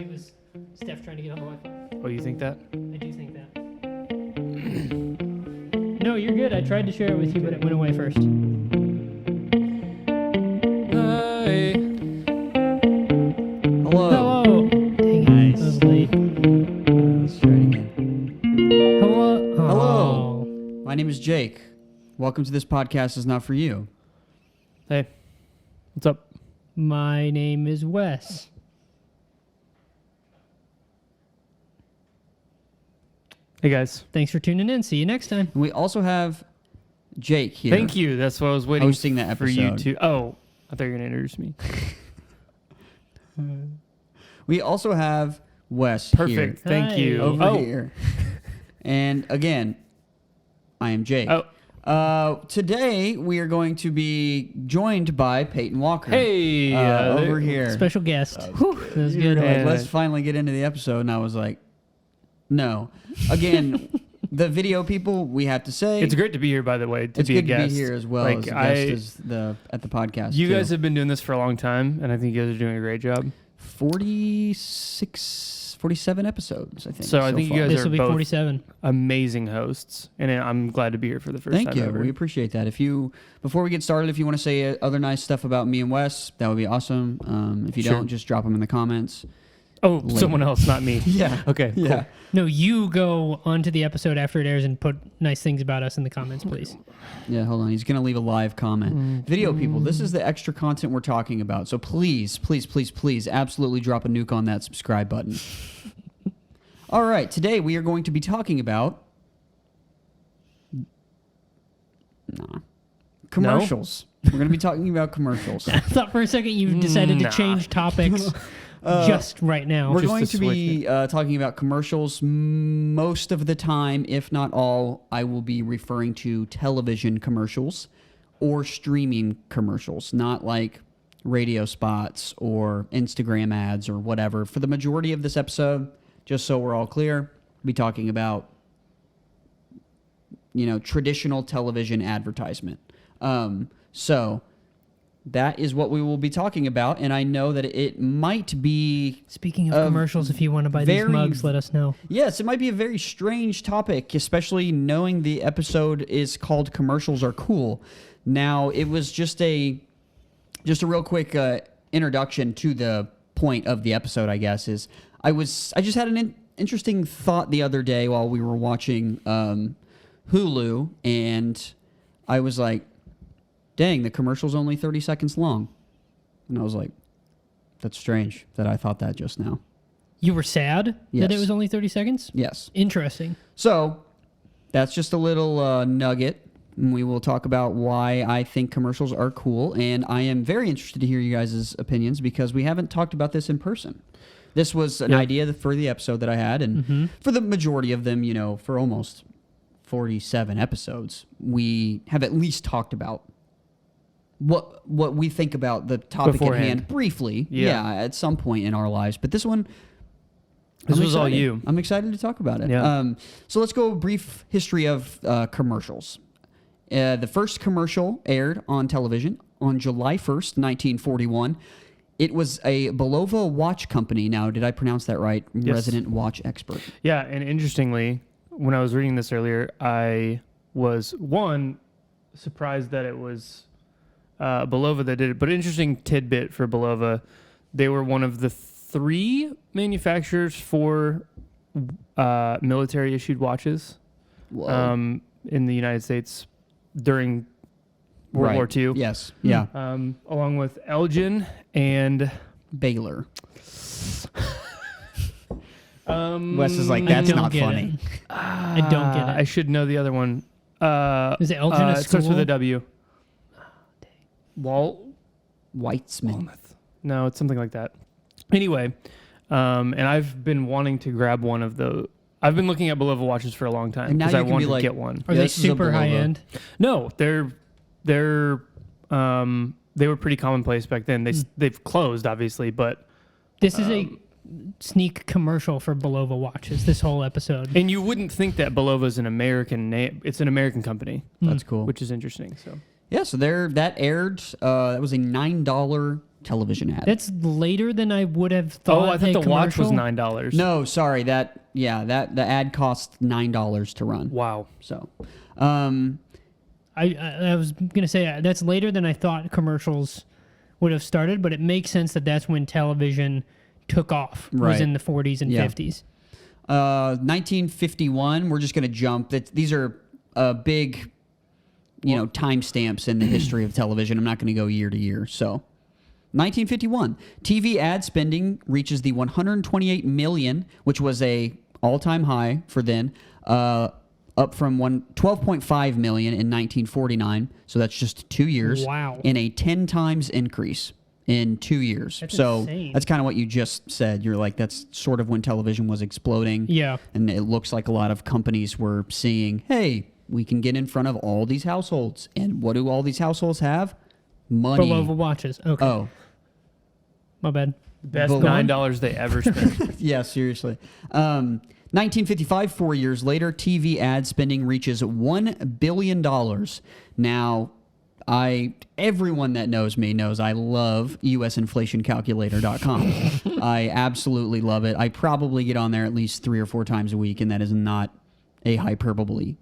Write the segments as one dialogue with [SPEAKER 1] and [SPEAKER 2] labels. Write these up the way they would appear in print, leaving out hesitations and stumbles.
[SPEAKER 1] it was Steph trying to get on the Wi-Fi.
[SPEAKER 2] Oh, you think that?
[SPEAKER 1] I do think that. No, you're good. I tried to share it with you, but it went away first.
[SPEAKER 2] Hi.
[SPEAKER 3] Hello.
[SPEAKER 1] Hello. Dang it.
[SPEAKER 3] Nice.
[SPEAKER 1] That was late.
[SPEAKER 3] Let's try it again.
[SPEAKER 1] Hello.
[SPEAKER 3] Hello.
[SPEAKER 1] Oh.
[SPEAKER 3] My name is Jake. Welcome to This Podcast Is Not For You.
[SPEAKER 2] Hey. What's up?
[SPEAKER 1] My name is Wes.
[SPEAKER 2] Hey, guys.
[SPEAKER 1] Thanks for tuning in. See you next time.
[SPEAKER 3] And we also have Jake here.
[SPEAKER 2] Thank you. That's what I was waiting
[SPEAKER 3] Hosting that
[SPEAKER 2] for you
[SPEAKER 3] episode.
[SPEAKER 2] to... Oh, I thought you were going to introduce me.
[SPEAKER 3] We also have Wes
[SPEAKER 2] Perfect.
[SPEAKER 3] here.
[SPEAKER 2] Thank
[SPEAKER 1] Hi.
[SPEAKER 2] you.
[SPEAKER 3] Over here. And again, I am Jake.
[SPEAKER 2] Oh.
[SPEAKER 3] Today, we are going to be joined by Peyton Walker.
[SPEAKER 2] Hey.
[SPEAKER 3] Over here.
[SPEAKER 1] Special guest.
[SPEAKER 3] That
[SPEAKER 1] Whew, that was
[SPEAKER 3] You were
[SPEAKER 1] good.
[SPEAKER 3] like,
[SPEAKER 2] Yeah.
[SPEAKER 3] let's finally get into the episode. And I was like, no. Again, the video people, we have to say.
[SPEAKER 2] It's great to be here, by the way, to
[SPEAKER 3] It's
[SPEAKER 2] be a
[SPEAKER 3] good
[SPEAKER 2] guest.
[SPEAKER 3] to be here as well
[SPEAKER 2] Like,
[SPEAKER 3] as a guest at the podcast.
[SPEAKER 2] You
[SPEAKER 3] too.
[SPEAKER 2] guys have been doing this for a long time, and I think you guys are doing a great job.
[SPEAKER 3] 47 episodes, I think.
[SPEAKER 2] So I think you
[SPEAKER 3] far.
[SPEAKER 2] guys
[SPEAKER 1] This
[SPEAKER 2] are
[SPEAKER 1] will be
[SPEAKER 2] both
[SPEAKER 1] 47.
[SPEAKER 2] amazing hosts, and I'm glad to be here for the first
[SPEAKER 3] Thank
[SPEAKER 2] time
[SPEAKER 3] you.
[SPEAKER 2] ever.
[SPEAKER 3] We appreciate that. Before we get started, if you want to say other nice stuff about me and Wes, that would be awesome. If you
[SPEAKER 2] Sure.
[SPEAKER 3] don't, just drop them in the comments.
[SPEAKER 2] Oh,
[SPEAKER 3] Later.
[SPEAKER 2] someone else, not me.
[SPEAKER 3] Yeah.
[SPEAKER 2] Okay, cool.
[SPEAKER 3] Yeah.
[SPEAKER 1] No, you go onto the episode after it airs and put nice things about us in the comments, please.
[SPEAKER 3] Yeah, hold on. He's going to leave a live comment.
[SPEAKER 2] Mm.
[SPEAKER 3] Video people, this is the extra content we're talking about. So please, please, please, please, absolutely drop a nuke on that subscribe button. All right. Today we are going to be talking about commercials. We're going to be talking about commercials.
[SPEAKER 1] I thought for a second you decided
[SPEAKER 2] Nah.
[SPEAKER 1] to change topics just right now.
[SPEAKER 3] We're
[SPEAKER 2] Just
[SPEAKER 3] going
[SPEAKER 2] to
[SPEAKER 3] to be talking about commercials most of the time, if not all. I will be referring to television commercials or streaming commercials, not like radio spots or Instagram ads or whatever. For the majority of this episode, just so we're all clear, we'll be talking about, traditional television advertisement. So that is what we will be talking about, and I know that it might be...
[SPEAKER 1] Speaking of commercials, if you want to buy these
[SPEAKER 3] very-
[SPEAKER 1] mugs, let us know.
[SPEAKER 3] Yes, it might be a very strange topic, especially knowing the episode is called Commercials Are Cool. Now, it was just a real quick introduction to the point of the episode, I guess, is I just had an interesting thought the other day while we were watching Hulu, and I was like, dang, the commercial's only 30 seconds long. And I was like, that's strange that I thought that just now.
[SPEAKER 1] You were sad that it
[SPEAKER 3] Yes.
[SPEAKER 1] was only 30 seconds?
[SPEAKER 3] Yes.
[SPEAKER 1] Interesting.
[SPEAKER 3] So that's just a little nugget. And we will talk about why I think commercials are cool. And I am very interested to hear you guys' opinions because we haven't talked about this in person. This was an idea for the episode that I had. And for the majority of them, for almost 47 episodes, we have at least talked about what we think about the topic
[SPEAKER 2] Beforehand.
[SPEAKER 3] at hand briefly.
[SPEAKER 2] Yeah.
[SPEAKER 3] At some point in our lives. But this one...
[SPEAKER 2] This
[SPEAKER 3] I'm
[SPEAKER 2] was all
[SPEAKER 3] excited.
[SPEAKER 2] you.
[SPEAKER 3] I'm excited to talk about it.
[SPEAKER 2] Yeah.
[SPEAKER 3] So let's go a brief history of commercials. The first commercial aired on television on July 1st, 1941. It was a Bulova watch company. Now, did I pronounce that right?
[SPEAKER 2] Yes.
[SPEAKER 3] Resident watch expert.
[SPEAKER 2] Yeah, and interestingly, when I was reading this earlier, I was, surprised that it was Bulova that did it. But interesting tidbit for Bulova, they were one of the 3 manufacturers for military-issued watches
[SPEAKER 3] Whoa.
[SPEAKER 2] in the United States during World War II.
[SPEAKER 3] Yes. Yeah.
[SPEAKER 2] Along with Elgin and...
[SPEAKER 3] Baylor.
[SPEAKER 2] Wes
[SPEAKER 3] is like,
[SPEAKER 1] I
[SPEAKER 3] that's
[SPEAKER 1] don't
[SPEAKER 3] not
[SPEAKER 1] get
[SPEAKER 3] funny.
[SPEAKER 1] it. I don't get it.
[SPEAKER 2] I should know the other one.
[SPEAKER 1] Is it Elgin a
[SPEAKER 2] It starts with
[SPEAKER 1] school?
[SPEAKER 2] a W.
[SPEAKER 3] Weitzman.
[SPEAKER 2] No, it's something like that. Anyway, and I've been wanting to grab one of the. I've been looking at Bulova watches for a long time
[SPEAKER 3] And now
[SPEAKER 2] because
[SPEAKER 3] you
[SPEAKER 2] I
[SPEAKER 3] can be
[SPEAKER 2] wanted to
[SPEAKER 3] like-
[SPEAKER 2] get one.
[SPEAKER 1] Are
[SPEAKER 3] Yeah,
[SPEAKER 1] they
[SPEAKER 3] this is a
[SPEAKER 1] super high
[SPEAKER 3] Bulova.
[SPEAKER 1] end?
[SPEAKER 2] No, they were pretty commonplace back then. They've closed obviously, but
[SPEAKER 1] This is a sneak commercial for Bulova watches, this whole episode.
[SPEAKER 2] and you wouldn't think that Bulova's an American name. It's an American company,
[SPEAKER 3] That's cool.
[SPEAKER 2] which is interesting. So
[SPEAKER 3] Yeah, so that aired. That was a $9 television ad.
[SPEAKER 1] That's later than I would have thought.
[SPEAKER 2] Oh, I thought
[SPEAKER 1] a
[SPEAKER 2] the watch was
[SPEAKER 1] commercial.
[SPEAKER 2] $9.
[SPEAKER 3] No, sorry. That the ad costs $9 to run.
[SPEAKER 2] Wow.
[SPEAKER 3] So,
[SPEAKER 1] I was gonna say that's later than I thought commercials would have started, but it makes sense that that's when television took off. Was
[SPEAKER 3] Right.
[SPEAKER 1] in the 40s and
[SPEAKER 3] Yeah.
[SPEAKER 1] 50s.
[SPEAKER 3] 1951. We're just going to jump. These are big, timestamps in the history of television. I'm not going to go year to year. So, 1951, TV ad spending reaches the 128 million, which was a all-time high for then. Up from 12.5 million in 1949. So that's just 2 years.
[SPEAKER 1] Wow.
[SPEAKER 3] In a 10 times increase in 2 years.
[SPEAKER 1] That's
[SPEAKER 3] so
[SPEAKER 1] insane.
[SPEAKER 3] that's kind of what you just said. You're like, that's sort of when television was exploding.
[SPEAKER 1] Yeah.
[SPEAKER 3] And it looks like a lot of companies were seeing, hey, we can get in front of all these households. And what do all these households have? Money.
[SPEAKER 1] Belova watches. Okay.
[SPEAKER 3] Oh,
[SPEAKER 1] My bad.
[SPEAKER 2] Best
[SPEAKER 3] Go on.
[SPEAKER 2] $9 they ever spent.
[SPEAKER 3] yeah, seriously. 1955, 4 years later, TV ad spending reaches $1 billion. Now, everyone that knows me knows I love usinflationcalculator.com. I absolutely love it. I probably get on there at least 3 or 4 times a week, and that is not a hyperbole.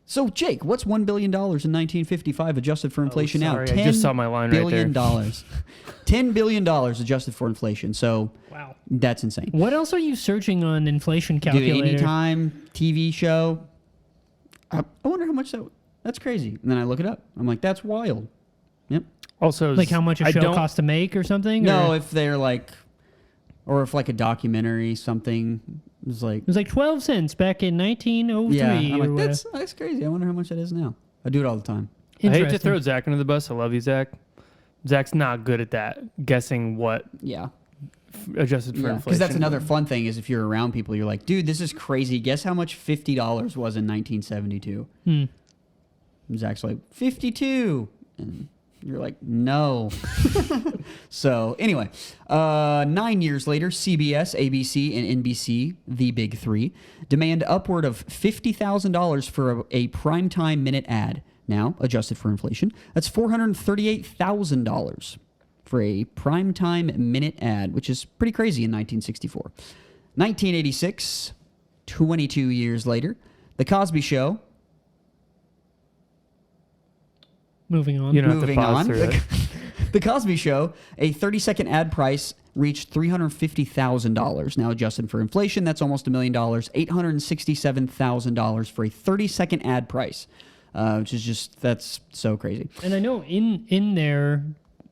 [SPEAKER 3] So, Jake, what's $1 billion in 1955 adjusted for inflation
[SPEAKER 2] sorry,
[SPEAKER 3] now?
[SPEAKER 2] I just saw my line right there.
[SPEAKER 3] $10 billion adjusted for inflation. So
[SPEAKER 1] Wow.
[SPEAKER 3] that's insane.
[SPEAKER 1] What else are you searching on inflation
[SPEAKER 3] Dude,
[SPEAKER 1] calculator?
[SPEAKER 3] anytime TV show, I wonder how much that's crazy. And then I look it up. I'm like, that's wild. Yep.
[SPEAKER 2] Also,
[SPEAKER 1] Like how much a
[SPEAKER 2] I
[SPEAKER 1] show
[SPEAKER 2] don't-
[SPEAKER 1] costs to make or something?
[SPEAKER 3] No,
[SPEAKER 1] Or-
[SPEAKER 3] if they're like, or if like a documentary, something is like,
[SPEAKER 1] it was like 12 cents back in 1903
[SPEAKER 3] yeah,
[SPEAKER 1] or
[SPEAKER 3] I'm like,
[SPEAKER 1] whatever.
[SPEAKER 3] that's crazy. I wonder how much that is now. I do it all the time.
[SPEAKER 2] I hate to
[SPEAKER 1] Interesting.
[SPEAKER 2] throw Zach under the bus. I love you, Zach. Zach's not good at that, guessing what
[SPEAKER 3] Yeah.
[SPEAKER 2] adjusted for
[SPEAKER 3] Yeah.
[SPEAKER 2] inflation.
[SPEAKER 3] Because that's another fun thing is if you're around people, you're like, dude, this is crazy. Guess how much $50 was in 1972?
[SPEAKER 1] Hmm.
[SPEAKER 3] And Zach's like, 52. And you're like, no. So, anyway, 9 years later, CBS, ABC, and NBC, the big three, demand upward of $50,000 for a primetime minute ad. Now, adjusted for inflation, that's $438,000 for a primetime minute ad, which is pretty crazy in 1964. 1986, 22 years later, The Cosby Show.
[SPEAKER 1] Moving on.
[SPEAKER 2] You don't have to
[SPEAKER 3] Moving
[SPEAKER 2] pause
[SPEAKER 3] on.
[SPEAKER 2] through it.
[SPEAKER 3] The Cosby Show, a 30-second ad price reached $350,000. Now adjusted for inflation, that's almost $1 million. $867,000 for a 30-second ad price, which is just, that's so crazy.
[SPEAKER 1] And I know in there,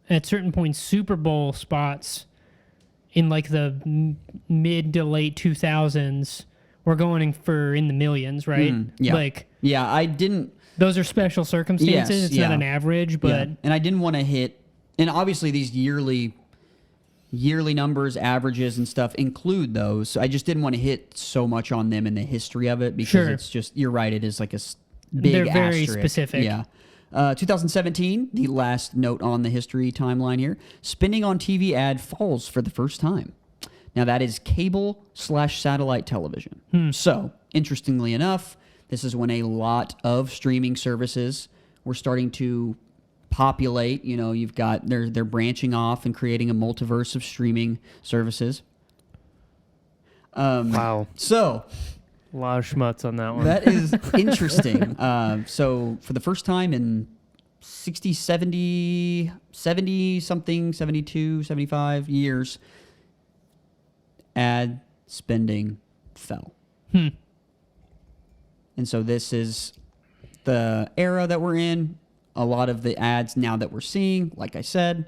[SPEAKER 1] at certain points, Super Bowl spots in like the mid to late 2000s were going for in the millions, right?
[SPEAKER 3] Yeah.
[SPEAKER 1] Like
[SPEAKER 3] Yeah, I didn't.
[SPEAKER 1] those are special circumstances.
[SPEAKER 3] Yes,
[SPEAKER 1] It's not
[SPEAKER 3] yeah.
[SPEAKER 1] an average, but
[SPEAKER 3] Yeah. And I didn't want to hit, and obviously these yearly numbers, averages, and stuff include those. So I just didn't want to hit so much on them in the history of it because
[SPEAKER 1] Sure.
[SPEAKER 3] it's just, you're right, it is like a big
[SPEAKER 1] They're very
[SPEAKER 3] asterisk.
[SPEAKER 1] specific.
[SPEAKER 3] Yeah. 2017, the last note on the history timeline here, spending on TV ad falls for the first time. Now that is cable/satellite television. So, interestingly enough, this is when a lot of streaming services were starting to populate. You know, you've got they're branching off and creating a multiverse of streaming services.
[SPEAKER 2] Wow.
[SPEAKER 3] So
[SPEAKER 2] A lot of schmutz on that one.
[SPEAKER 3] that is interesting. So for the first time in 60, 70 something, 72, 75 years, ad spending fell. And so this is the era that we're in. A lot of the ads now that we're seeing, like I said,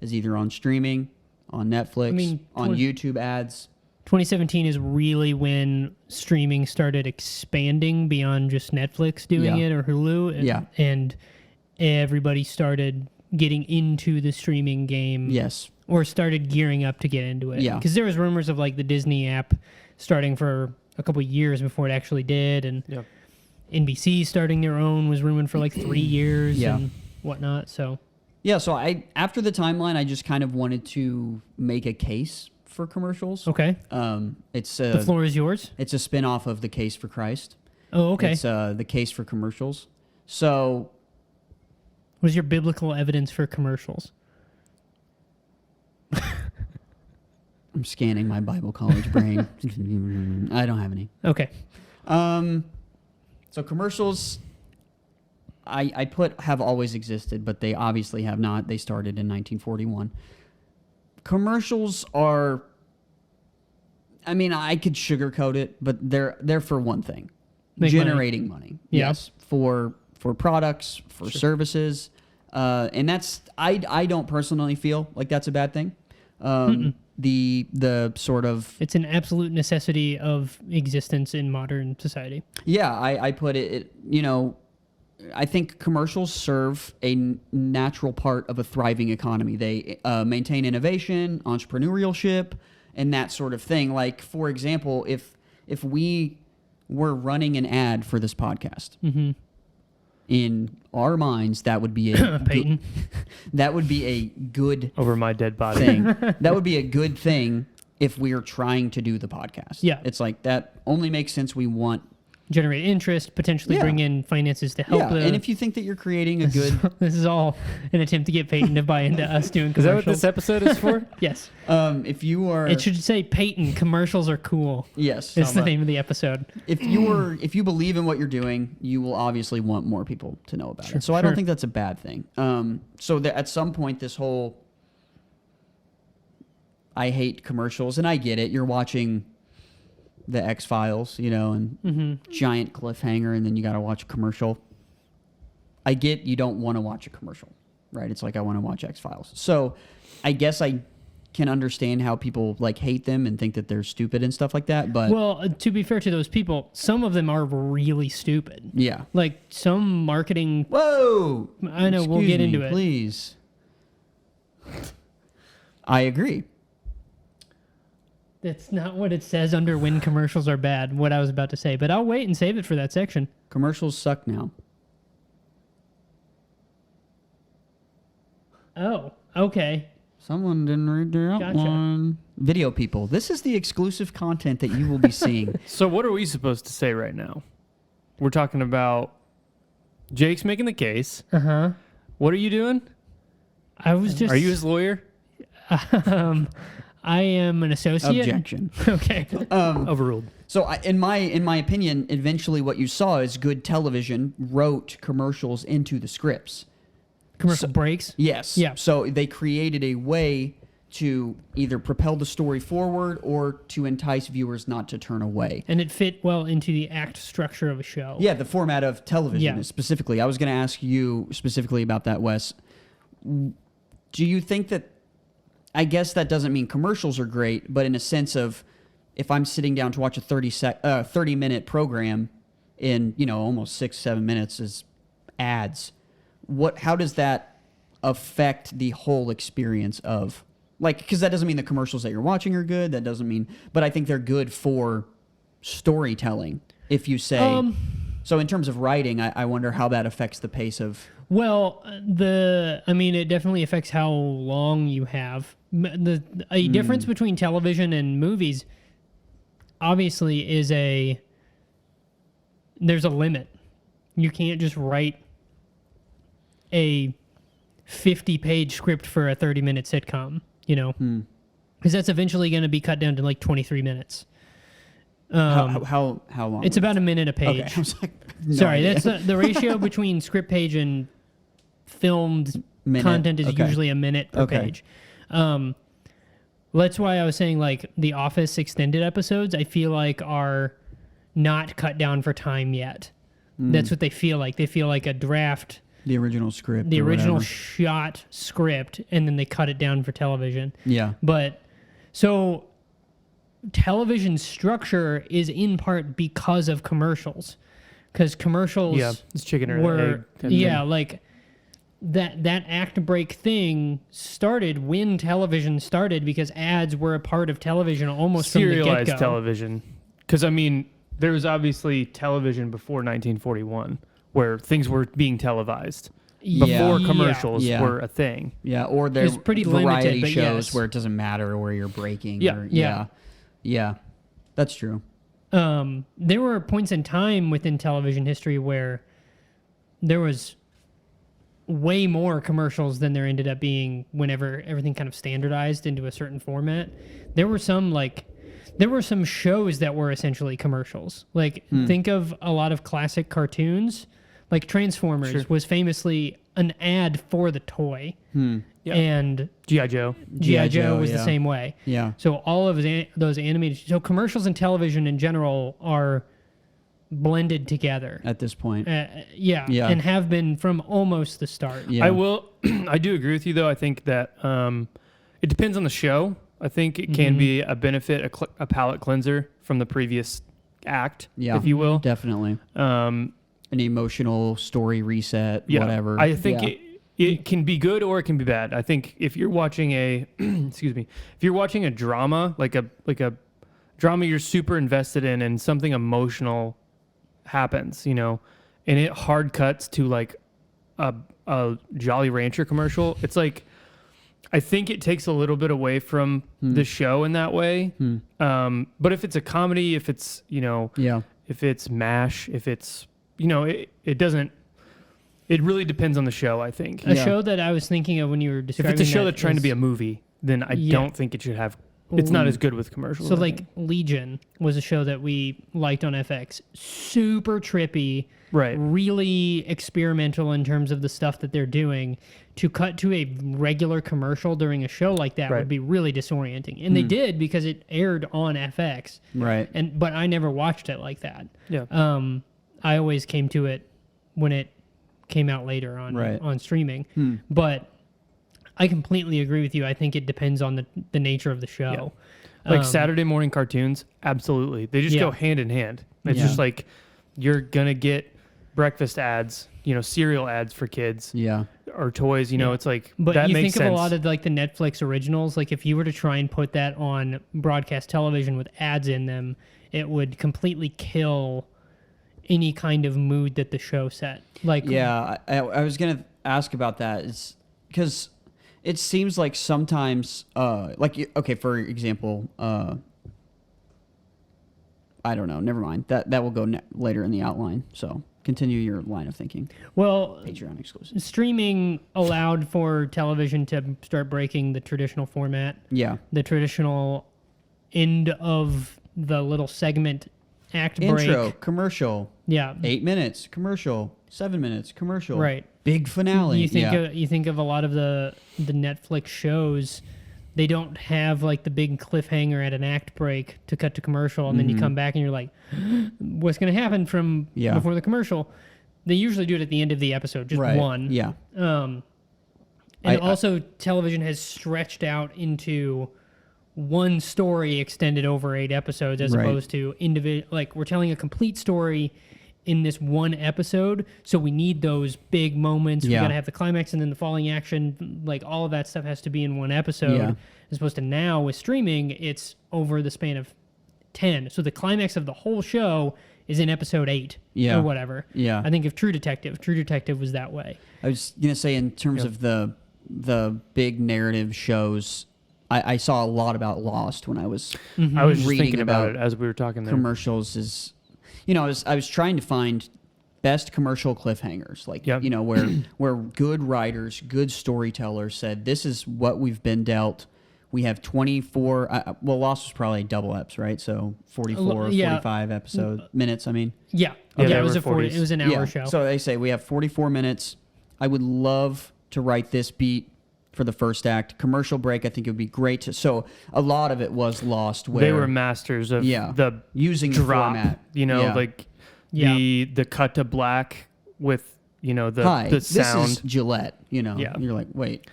[SPEAKER 3] is either on streaming, on Netflix,
[SPEAKER 1] mean,
[SPEAKER 3] on YouTube ads.
[SPEAKER 1] 2017 is really when streaming started expanding beyond just Netflix doing
[SPEAKER 3] Yeah.
[SPEAKER 1] it or Hulu.
[SPEAKER 3] Yeah.
[SPEAKER 1] And everybody started getting into the streaming game.
[SPEAKER 3] Yes.
[SPEAKER 1] Or started gearing up to get into it.
[SPEAKER 3] Yeah.
[SPEAKER 1] Because there was rumors of like the Disney app starting for a couple of years before it actually did. And
[SPEAKER 2] Yeah.
[SPEAKER 1] NBC starting their own was rumored for like 3 years
[SPEAKER 3] Yeah.
[SPEAKER 1] and whatnot. So
[SPEAKER 3] Yeah, so after the timeline, I just kind of wanted to make a case for commercials.
[SPEAKER 1] okay.
[SPEAKER 3] It's
[SPEAKER 1] The floor is yours.
[SPEAKER 3] it's a spin-off of The Case for Christ.
[SPEAKER 1] Oh, okay.
[SPEAKER 3] It's The Case for Commercials. So
[SPEAKER 1] What is your biblical evidence for commercials?
[SPEAKER 3] I'm scanning my Bible college brain. I don't have any.
[SPEAKER 1] Okay.
[SPEAKER 3] So commercials, I put have always existed, but they obviously have not. They started in 1941. Commercials are, I mean, I could sugarcoat it, but they're for one thing,
[SPEAKER 1] Make
[SPEAKER 3] generating money.
[SPEAKER 1] Yeah.
[SPEAKER 3] Yes, for products, for services, and that's I don't personally feel like that's a bad thing. The sort of
[SPEAKER 1] It's an absolute necessity of existence in modern society.
[SPEAKER 3] yeah, I put it, you know, I think commercials serve a natural part of a thriving economy. They maintain innovation, entrepreneurship, and that sort of thing. Like, for example, if we were running an ad for this podcast, in our minds, that would be a
[SPEAKER 1] Peyton.
[SPEAKER 3] that would be a good
[SPEAKER 2] Over my dead body.
[SPEAKER 3] thing. That would be a good thing if we are trying to do the podcast.
[SPEAKER 1] Yeah.
[SPEAKER 3] It's like that only makes sense. We want
[SPEAKER 1] Generate interest, potentially
[SPEAKER 3] Yeah.
[SPEAKER 1] bring in finances to help.
[SPEAKER 3] yeah, and if you think that you're creating a good
[SPEAKER 1] This is all an attempt to get Peyton to buy into us doing
[SPEAKER 2] Is that
[SPEAKER 1] commercials.
[SPEAKER 2] what this episode is for?
[SPEAKER 1] Yes.
[SPEAKER 3] if you are
[SPEAKER 1] It should say Peyton, commercials are cool.
[SPEAKER 3] yes
[SPEAKER 1] It's the name of the episode.
[SPEAKER 3] if you believe in what you're doing, you will obviously want more people to know about it. So I don't
[SPEAKER 1] Sure.
[SPEAKER 3] think that's a bad thing. So that at some point, this whole I hate commercials, and I get it. You're watching the X-Files, you know, and giant cliffhanger, and then you got to watch a commercial. I get you don't want to watch a commercial, right? It's like I want to watch X-Files. So I guess I can understand how people like hate them and think that they're stupid and stuff like that. But
[SPEAKER 1] Well, to be fair to those people, some of them are really stupid.
[SPEAKER 3] yeah.
[SPEAKER 1] Like some marketing.
[SPEAKER 3] Whoa!
[SPEAKER 1] I know, we'll
[SPEAKER 3] Excuse
[SPEAKER 1] get
[SPEAKER 3] me,
[SPEAKER 1] into it.
[SPEAKER 3] Please. I agree.
[SPEAKER 1] That's not what it says under when commercials are bad, what I was about to say, but I'll wait and save it for that section.
[SPEAKER 3] Commercials suck now.
[SPEAKER 1] Oh, okay.
[SPEAKER 3] Someone didn't read their
[SPEAKER 1] Gotcha.
[SPEAKER 3] outline. Video people, this is the exclusive content that you will be seeing.
[SPEAKER 2] So what are we supposed to say right now? We're talking about Jake's making the case.
[SPEAKER 1] Uh-huh.
[SPEAKER 2] What are you doing?
[SPEAKER 1] I was just...
[SPEAKER 2] Are you his lawyer?
[SPEAKER 1] I am an associate.
[SPEAKER 3] Objection.
[SPEAKER 1] Okay.
[SPEAKER 2] Overruled.
[SPEAKER 3] So in my opinion, eventually what you saw is good television wrote commercials into the scripts.
[SPEAKER 1] Commercial breaks.
[SPEAKER 3] Yes.
[SPEAKER 1] Yeah.
[SPEAKER 3] So they created a way to either propel the story forward or to entice viewers not to turn away.
[SPEAKER 1] And it fit well into the act structure of a show.
[SPEAKER 3] Yeah, the format of television
[SPEAKER 1] Yeah.
[SPEAKER 3] specifically. I was going to ask you specifically about that, Wes. Do you think that, I guess that doesn't mean commercials are great, but in a sense of if I'm sitting down to watch a 30-minute program in, you know, almost 6-7 minutes is ads, how does that affect the whole experience of, like, because that doesn't mean the commercials that you're watching are good, that doesn't mean, but I think they're good for storytelling. If you say, so in terms of writing, I wonder how that affects the pace of,
[SPEAKER 1] Well, it definitely affects how long you have. A difference between television and movies, obviously, is there's a limit. You can't just write a 50-page script for a 30-minute sitcom, you know, because that's eventually going to be cut down to like 23 minutes.
[SPEAKER 3] how long?
[SPEAKER 1] It's about a minute a page.
[SPEAKER 3] Okay. I was like, no
[SPEAKER 1] Sorry,
[SPEAKER 3] idea.
[SPEAKER 1] that's the ratio between script page and filmed
[SPEAKER 3] Minute.
[SPEAKER 1] content is
[SPEAKER 3] Okay.
[SPEAKER 1] usually a minute per
[SPEAKER 3] Okay.
[SPEAKER 1] page. That's why I was saying like the Office extended episodes I feel like are not cut down for time yet. That's what they feel like. They feel like a draft,
[SPEAKER 3] the original script.
[SPEAKER 1] the
[SPEAKER 3] or
[SPEAKER 1] original
[SPEAKER 3] whatever.
[SPEAKER 1] shot script, and then they cut it down for television.
[SPEAKER 3] Yeah.
[SPEAKER 1] But so television structure is in part because of commercials. Because commercials
[SPEAKER 2] Yeah, it's chicken or
[SPEAKER 1] were
[SPEAKER 2] egg. kind of
[SPEAKER 1] yeah
[SPEAKER 2] thing.
[SPEAKER 1] like that act break thing started when television started because ads were a part of television almost from the
[SPEAKER 2] Serialized
[SPEAKER 1] get-go.
[SPEAKER 2] television. Because, I mean, there was obviously television before 1941 where things were being televised. Before
[SPEAKER 1] Yeah.
[SPEAKER 2] commercials
[SPEAKER 3] Yeah.
[SPEAKER 2] were a thing.
[SPEAKER 3] Yeah, or there's
[SPEAKER 1] It's pretty
[SPEAKER 3] variety
[SPEAKER 1] limited, but
[SPEAKER 3] shows
[SPEAKER 1] yes.
[SPEAKER 3] where it doesn't matter where you're breaking.
[SPEAKER 2] Yeah.
[SPEAKER 3] Or,
[SPEAKER 1] Yeah.
[SPEAKER 3] yeah. That's true.
[SPEAKER 1] There were points in time within television history where there was way more commercials than there ended up being whenever everything kind of standardized into a certain format. There were some shows that were essentially commercials. Like think of a lot of classic cartoons. Like Transformers was famously an ad for the toy.
[SPEAKER 2] Yeah.
[SPEAKER 1] And
[SPEAKER 2] G.I. Joe.
[SPEAKER 1] G.I. Joe was
[SPEAKER 3] yeah.
[SPEAKER 1] the same way.
[SPEAKER 3] Yeah.
[SPEAKER 1] So all of those animated, so commercials and television in general are blended together.
[SPEAKER 3] At this point.
[SPEAKER 1] Yeah,
[SPEAKER 3] Yeah.
[SPEAKER 1] and have been from almost the start.
[SPEAKER 3] Yeah.
[SPEAKER 2] I do agree with you though. I think that it depends on the show. I think it can be a benefit, a palate cleanser from the previous act,
[SPEAKER 3] Yeah.
[SPEAKER 2] if you will.
[SPEAKER 3] Definitely.
[SPEAKER 2] Um,
[SPEAKER 3] An emotional story reset,
[SPEAKER 2] yeah,
[SPEAKER 3] whatever.
[SPEAKER 2] I think
[SPEAKER 3] Yeah.
[SPEAKER 2] it can be good or it can be bad. I think if you're watching a excuse me, if you're watching a drama, like a drama you're super invested in and something emotional happens, and it hard cuts to like a Jolly Rancher commercial, it's like I think it takes a little bit away from the show in that way. But if it's a comedy, if it's
[SPEAKER 3] Yeah.
[SPEAKER 2] if it's MASH, if it's it doesn't. It really depends on the show, I think.
[SPEAKER 1] A
[SPEAKER 3] Yeah.
[SPEAKER 1] show that I was thinking of when you were
[SPEAKER 2] If
[SPEAKER 1] describing
[SPEAKER 2] it's a show
[SPEAKER 1] that
[SPEAKER 2] that's trying to
[SPEAKER 1] is-
[SPEAKER 2] be a movie, then I
[SPEAKER 1] Yeah.
[SPEAKER 2] don't think it should have. It's not as good with commercials.
[SPEAKER 1] So
[SPEAKER 2] I
[SPEAKER 1] like
[SPEAKER 2] think.
[SPEAKER 1] Legion was a show that we liked on FX. Super trippy,
[SPEAKER 2] Right.
[SPEAKER 1] really experimental in terms of the stuff that they're doing. To cut to a regular commercial during a show like that
[SPEAKER 2] Right.
[SPEAKER 1] would be really disorienting. And they did because it aired on FX.
[SPEAKER 3] Right.
[SPEAKER 1] But I never watched it like that.
[SPEAKER 2] Yeah.
[SPEAKER 1] I always came to it when it came out later on
[SPEAKER 3] Right.
[SPEAKER 1] on streaming. But I completely agree with you. I think it depends on the nature of the show.
[SPEAKER 2] Like Saturday morning cartoons, absolutely. They just
[SPEAKER 1] Yeah.
[SPEAKER 2] go hand in hand. It's
[SPEAKER 3] Yeah.
[SPEAKER 2] just like you're gonna get breakfast ads, cereal ads for kids
[SPEAKER 3] Yeah.
[SPEAKER 2] or toys. It's like
[SPEAKER 1] But
[SPEAKER 2] that
[SPEAKER 1] you
[SPEAKER 2] makes
[SPEAKER 1] think
[SPEAKER 2] sense.
[SPEAKER 1] of a lot of like the Netflix originals, like if you were to try and put that on broadcast television with ads in them, it would completely kill any kind of mood that the show set. Like
[SPEAKER 3] Yeah, I was gonna ask about that. Is because it seems like sometimes, okay, for example, I don't know. Never mind. That will go later in the outline. So continue your line of thinking.
[SPEAKER 1] well,
[SPEAKER 3] Patreon exclusive.
[SPEAKER 1] streaming allowed for television to start breaking the traditional format,
[SPEAKER 3] Yeah.
[SPEAKER 1] the traditional end of the little segment act
[SPEAKER 3] Intro,
[SPEAKER 1] break.
[SPEAKER 3] commercial,
[SPEAKER 1] Yeah.
[SPEAKER 3] 8 minutes, commercial, 7 minutes, commercial.
[SPEAKER 1] Right.
[SPEAKER 3] Big finale.
[SPEAKER 1] You think
[SPEAKER 3] yeah.
[SPEAKER 1] you think of a lot of the Netflix shows, they don't have like the big cliffhanger at an act break to cut to commercial, and then you come back and you're like, what's going to happen from
[SPEAKER 3] Yeah.
[SPEAKER 1] before the commercial? They usually do it at the end of the episode, just
[SPEAKER 3] right.
[SPEAKER 1] one.
[SPEAKER 3] Yeah.
[SPEAKER 1] And also, television has stretched out into one story extended over 8 episodes, as
[SPEAKER 3] Right.
[SPEAKER 1] opposed to individual. Like we're telling a complete story in this one episode, so we need those big moments.
[SPEAKER 3] Yeah.
[SPEAKER 1] We gotta have the climax and then the falling action. Like all of that stuff has to be in one episode.
[SPEAKER 3] Yeah.
[SPEAKER 1] As opposed to now with streaming, it's over the span of 10. So the climax of the whole show is in episode 8
[SPEAKER 3] Yeah.
[SPEAKER 1] or whatever.
[SPEAKER 3] Yeah.
[SPEAKER 1] I think of True Detective was that way.
[SPEAKER 3] I was gonna say in terms of the big narrative shows, I saw a lot about Lost when I was
[SPEAKER 2] I was just
[SPEAKER 3] reading
[SPEAKER 2] thinking about
[SPEAKER 3] about
[SPEAKER 2] it as we were talking there.
[SPEAKER 3] commercials. Is I was trying to find best commercial cliffhangers, like
[SPEAKER 2] Yep.
[SPEAKER 3] where good writers, good storytellers said this is what we've been dealt. We have 24. Lost was probably double eps, right? So 44,
[SPEAKER 1] Yeah.
[SPEAKER 3] 45 episode minutes. I mean.
[SPEAKER 1] Yeah.
[SPEAKER 2] Yeah,
[SPEAKER 1] Yeah,
[SPEAKER 2] they
[SPEAKER 1] it was
[SPEAKER 2] were
[SPEAKER 1] a 40,
[SPEAKER 2] 40s.
[SPEAKER 1] it was an hour show.
[SPEAKER 3] So they say we have 44 minutes. I would love to write this beat for the first act. Commercial break, I think it would be great. So a lot of it was Lost. Where
[SPEAKER 2] They were masters of
[SPEAKER 3] Yeah.
[SPEAKER 2] the
[SPEAKER 3] using the
[SPEAKER 2] drop.
[SPEAKER 3] format.
[SPEAKER 2] Like
[SPEAKER 1] Yeah.
[SPEAKER 2] the cut to black with the
[SPEAKER 3] Hi,
[SPEAKER 2] the
[SPEAKER 3] this
[SPEAKER 2] sound.
[SPEAKER 3] is Gillette.
[SPEAKER 2] Yeah.
[SPEAKER 3] You're like, wait,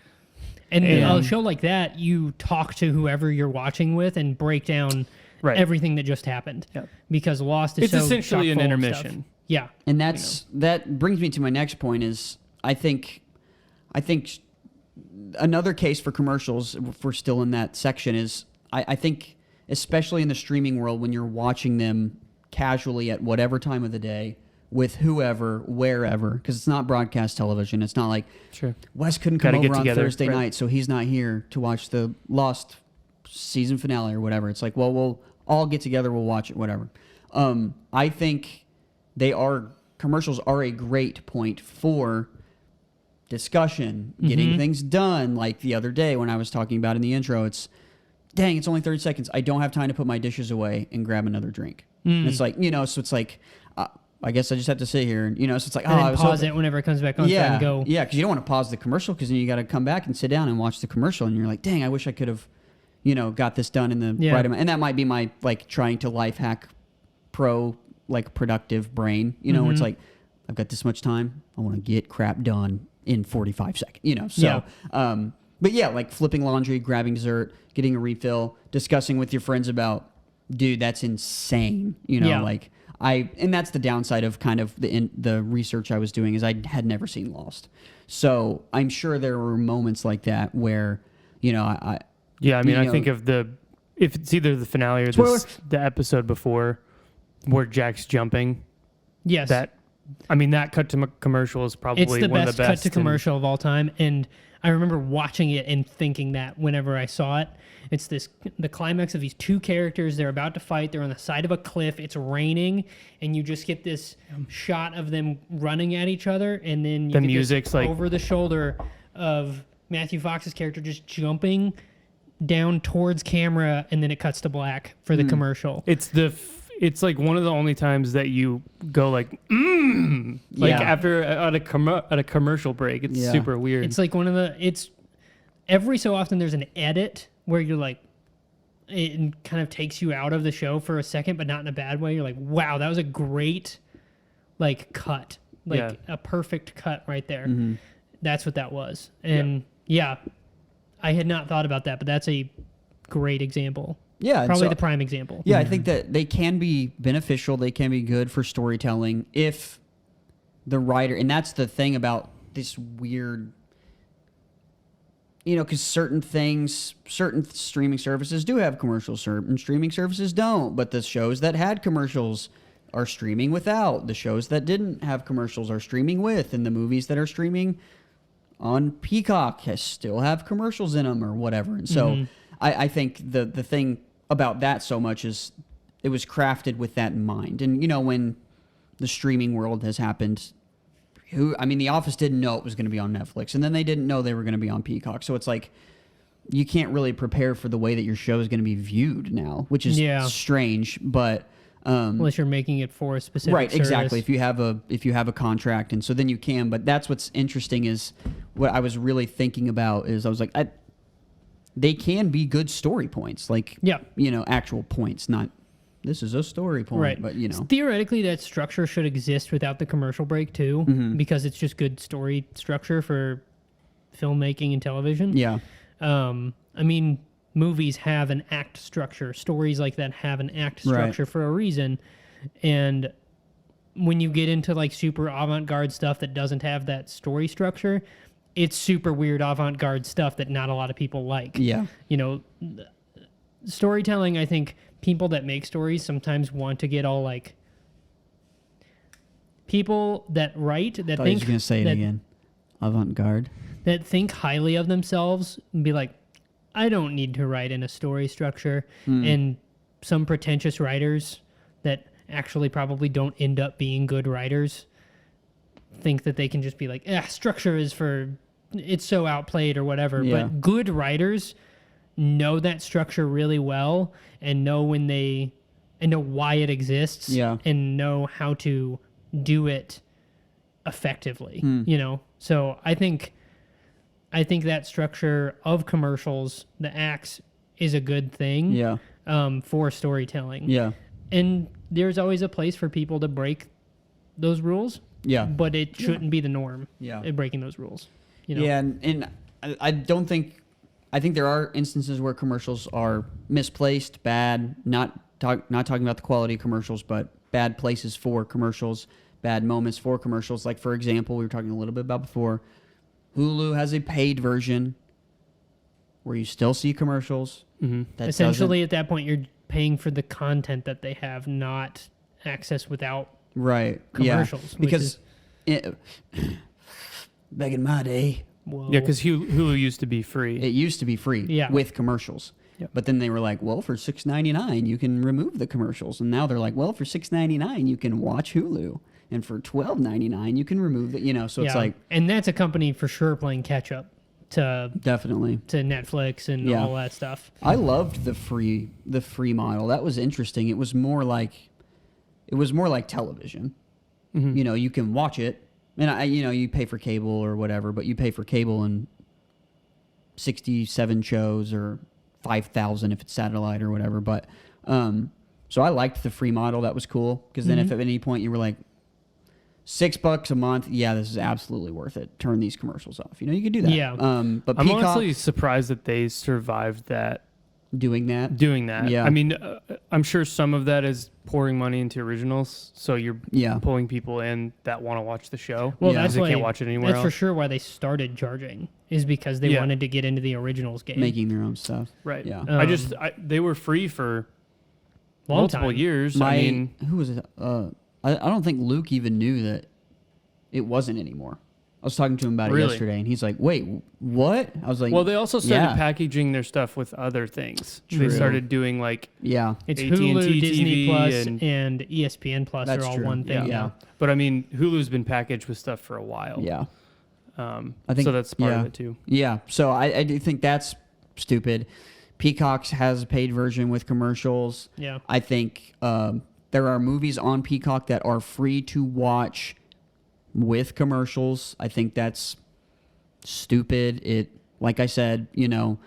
[SPEAKER 1] And
[SPEAKER 2] And-
[SPEAKER 1] a show like that, you talk to whoever you're watching with and break down
[SPEAKER 2] Right.
[SPEAKER 1] everything that just happened.
[SPEAKER 2] Yep.
[SPEAKER 1] Because Lost is
[SPEAKER 2] It's
[SPEAKER 1] so
[SPEAKER 2] essentially an
[SPEAKER 1] chock full of stuff.
[SPEAKER 2] intermission.
[SPEAKER 1] Yeah.
[SPEAKER 3] and that brings me to my next point. Is I think another case for commercials, if we're still in that section, is I think especially in the streaming world when you're watching them casually at whatever time of the day with whoever, wherever, because it's not broadcast television. It's not like
[SPEAKER 2] Sure.
[SPEAKER 3] Wes couldn't come
[SPEAKER 2] Gotta get
[SPEAKER 3] over on
[SPEAKER 2] together,
[SPEAKER 3] Thursday
[SPEAKER 2] right.
[SPEAKER 3] night, so he's not here to watch the Lost season finale or whatever. It's like, well, we'll all get together, we'll watch it, whatever. I think commercials are a great point for discussion, getting things done. Like the other day when I was talking about in the intro, it's only 30 seconds. I don't have time to put my dishes away and grab another drink. And it's like, so it's like, I guess I just have to sit here and, so it's like,
[SPEAKER 1] And then
[SPEAKER 3] I was
[SPEAKER 1] pause
[SPEAKER 3] hoping-
[SPEAKER 1] it whenever it comes back on. So I
[SPEAKER 3] yeah,
[SPEAKER 1] can go.
[SPEAKER 3] yeah, because you don't want to pause the commercial because then you got to come back and sit down and watch the commercial, and you're like, dang, I wish I could have, got this done in the
[SPEAKER 1] Yeah.
[SPEAKER 3] right amount. And that might be my like trying to life hack pro like productive brain, where it's like, I've got this much time, I want to get crap done in 45 seconds, So, but yeah, like flipping laundry, grabbing dessert, getting a refill, discussing with your friends about, dude, that's insane,
[SPEAKER 1] Yeah.
[SPEAKER 3] like. And that's the downside of kind of the research I was doing is I had never seen Lost. So I'm sure there were moments like that where, I
[SPEAKER 2] Yeah, I mean,
[SPEAKER 3] You
[SPEAKER 2] I
[SPEAKER 3] know-
[SPEAKER 2] think of if it's either the finale or
[SPEAKER 3] Spoiler.
[SPEAKER 2] the episode before where Jack's jumping,
[SPEAKER 1] Yes.
[SPEAKER 2] that cut to commercial is probably
[SPEAKER 1] It's the
[SPEAKER 2] one
[SPEAKER 1] best
[SPEAKER 2] of the
[SPEAKER 1] cut
[SPEAKER 2] best.
[SPEAKER 1] to commercial of all time, and I remember watching it and thinking that whenever I saw it, it's the climax of these two characters. They're about to fight. They're on the side of a cliff. It's raining, and you just get this shot of them running at each other, and then you
[SPEAKER 2] The
[SPEAKER 1] get this
[SPEAKER 2] music's like-
[SPEAKER 1] over the shoulder of Matthew Fox's character just jumping down towards camera, and then it cuts to black for the commercial.
[SPEAKER 2] It's like one of the only times that you go like
[SPEAKER 3] Yeah.
[SPEAKER 2] after at a commercial break. It's
[SPEAKER 3] Yeah.
[SPEAKER 2] super weird.
[SPEAKER 1] It's like it's every so often there's an edit where you're like, it kind of takes you out of the show for a second, but not in a bad way. You're like, wow, that was a great like cut, like
[SPEAKER 2] Yeah.
[SPEAKER 1] a perfect cut right there.
[SPEAKER 3] Mm-hmm.
[SPEAKER 1] That's what that was. And yeah, I had not thought about that, but that's a great example.
[SPEAKER 3] yeah, and
[SPEAKER 1] Probably
[SPEAKER 3] so-
[SPEAKER 1] the prime example.
[SPEAKER 3] Yeah, I think that they can be beneficial. They can be good for storytelling if the writer, and that's the thing about this weird, because certain streaming services do have commercials, certain streaming services don't. But the shows that had commercials are streaming without. The shows that didn't have commercials are streaming with, and the movies that are streaming on Peacock still have commercials in them or whatever. And so I think the thing about that so much is it was crafted with that in mind. And when the streaming world has happened, The Office didn't know it was going to be on Netflix, and then they didn't know they were going to be on Peacock. So it's like you can't really prepare for the way that your show is going to be viewed now, which is strange. But
[SPEAKER 1] Unless you're making it for a specific
[SPEAKER 3] right, exactly.
[SPEAKER 1] service.
[SPEAKER 3] If you have a contract, and so then you can. But that's what's interesting is what I was really thinking about is I was like, they can be good story points, like actual points, not this is a story point,
[SPEAKER 1] Right.
[SPEAKER 3] but
[SPEAKER 1] Theoretically, that structure should exist without the commercial break too, because it's just good story structure for filmmaking and television.
[SPEAKER 3] yeah,
[SPEAKER 1] Movies have an act structure. Stories like that have an act structure for a reason. And when you get into like super avant-garde stuff that doesn't have that story structure, it's super weird avant-garde stuff that not a lot of people like.
[SPEAKER 3] yeah,
[SPEAKER 1] Storytelling, I think people that make stories sometimes want to get all like people that write that
[SPEAKER 3] I thought you
[SPEAKER 1] think
[SPEAKER 3] was gonna say it
[SPEAKER 1] that,
[SPEAKER 3] again, avant-garde.
[SPEAKER 1] that think highly of themselves and be like, I don't need to write in a story structure. And some pretentious writers that actually probably don't end up being good writers think that they can just be like, structure is for, it's so outplayed or whatever.
[SPEAKER 3] Yeah.
[SPEAKER 1] But good writers know that structure really well and know why it exists and know how to do it effectively, So I think that structure of commercials, the acts, is a good thing
[SPEAKER 3] Yeah,
[SPEAKER 1] for storytelling.
[SPEAKER 3] yeah,
[SPEAKER 1] And there's always a place for people to break those rules,
[SPEAKER 3] yeah,
[SPEAKER 1] but it shouldn't be the norm.
[SPEAKER 3] Yeah.
[SPEAKER 1] Breaking those rules.
[SPEAKER 3] yeah, and I don't think. I think there are instances where commercials are misplaced, bad. Not talking about the quality of commercials, but bad places for commercials, bad moments for commercials. Like for example, we were talking a little bit about before. Hulu has a paid version where you still see commercials. That
[SPEAKER 1] Essentially, at that point, you're paying for the content that they have, not access without
[SPEAKER 3] right
[SPEAKER 1] commercials.
[SPEAKER 3] yeah. Because back in my day,
[SPEAKER 1] Whoa.
[SPEAKER 2] Yeah, because Hulu used to be free.
[SPEAKER 3] it used to be free
[SPEAKER 1] Yeah.
[SPEAKER 3] with commercials.
[SPEAKER 2] Yep.
[SPEAKER 3] But then they were like, well, for $6.99 you can remove the commercials, and now they're like, well, for $6.99 you can watch Hulu, and for $12.99 you can remove the, you know. So it's like,
[SPEAKER 1] and that's a company for sure playing catch up to
[SPEAKER 3] definitely.
[SPEAKER 1] Netflix and
[SPEAKER 3] Yeah.
[SPEAKER 1] all that stuff.
[SPEAKER 3] I loved the free model. That was interesting. It was more like television.
[SPEAKER 2] Mhm.
[SPEAKER 3] You know, you can watch it, and you pay for cable or whatever, but you pay for cable and 67 shows or 5,000 if it's satellite or whatever. But so I liked the free model. That was cool, because then if at any point you were like, $6 a month, yeah, this is absolutely worth it, turn these commercials off. You know, you could do that.
[SPEAKER 1] Yeah.
[SPEAKER 3] But
[SPEAKER 2] I'm
[SPEAKER 3] Peacock
[SPEAKER 2] honestly surprised that they survived
[SPEAKER 3] doing that.
[SPEAKER 2] doing that.
[SPEAKER 3] Yeah.
[SPEAKER 2] I mean, I'm sure some of that is pouring money into originals, so you're
[SPEAKER 3] Yeah.
[SPEAKER 2] pulling people in that want to watch the show.
[SPEAKER 1] Well,
[SPEAKER 3] Yeah.
[SPEAKER 1] that's
[SPEAKER 2] they
[SPEAKER 1] why,
[SPEAKER 2] can't watch it anywhere
[SPEAKER 1] that's for
[SPEAKER 2] else.
[SPEAKER 1] sure why they started charging, is because they
[SPEAKER 2] Yeah.
[SPEAKER 1] wanted to get into the originals game.
[SPEAKER 3] Making their own stuff.
[SPEAKER 2] Right.
[SPEAKER 3] Yeah.
[SPEAKER 2] They were free for
[SPEAKER 1] Long
[SPEAKER 2] multiple
[SPEAKER 1] time.
[SPEAKER 2] years.
[SPEAKER 3] My
[SPEAKER 2] I mean,
[SPEAKER 3] who was it? I don't think Luke even knew that it wasn't anymore. I was talking to him about it
[SPEAKER 2] Really?
[SPEAKER 3] yesterday, and he's like, "Wait, what?" I was like,
[SPEAKER 2] well, they also started
[SPEAKER 3] yeah.
[SPEAKER 2] packaging their stuff with other things.
[SPEAKER 3] True.
[SPEAKER 2] They started doing like,
[SPEAKER 3] "Yeah,
[SPEAKER 1] It's
[SPEAKER 2] AT&T
[SPEAKER 1] Hulu, Disney
[SPEAKER 2] TV
[SPEAKER 1] Plus,
[SPEAKER 2] and-
[SPEAKER 1] and ESPN Plus
[SPEAKER 3] That's
[SPEAKER 1] are all
[SPEAKER 3] true.
[SPEAKER 1] one thing.
[SPEAKER 3] Yeah.
[SPEAKER 1] now.
[SPEAKER 2] but I mean, Hulu's been packaged with stuff for a while.
[SPEAKER 3] yeah,
[SPEAKER 2] I think so. That's part
[SPEAKER 3] yeah.
[SPEAKER 2] of it too.
[SPEAKER 3] yeah." So I do think that's stupid. Peacock has a paid version with commercials.
[SPEAKER 1] Yeah.
[SPEAKER 3] I think there are movies on Peacock that are free to watch with commercials. I think that's stupid. It, like I said, you know,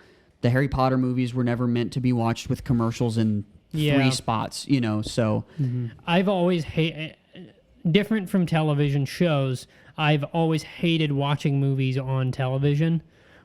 [SPEAKER 3] the Harry Potter movies were never meant to be watched with commercials in
[SPEAKER 1] Yeah.
[SPEAKER 3] 3 spots, you know, so
[SPEAKER 1] I've always different from television shows. I've always hated watching movies on television,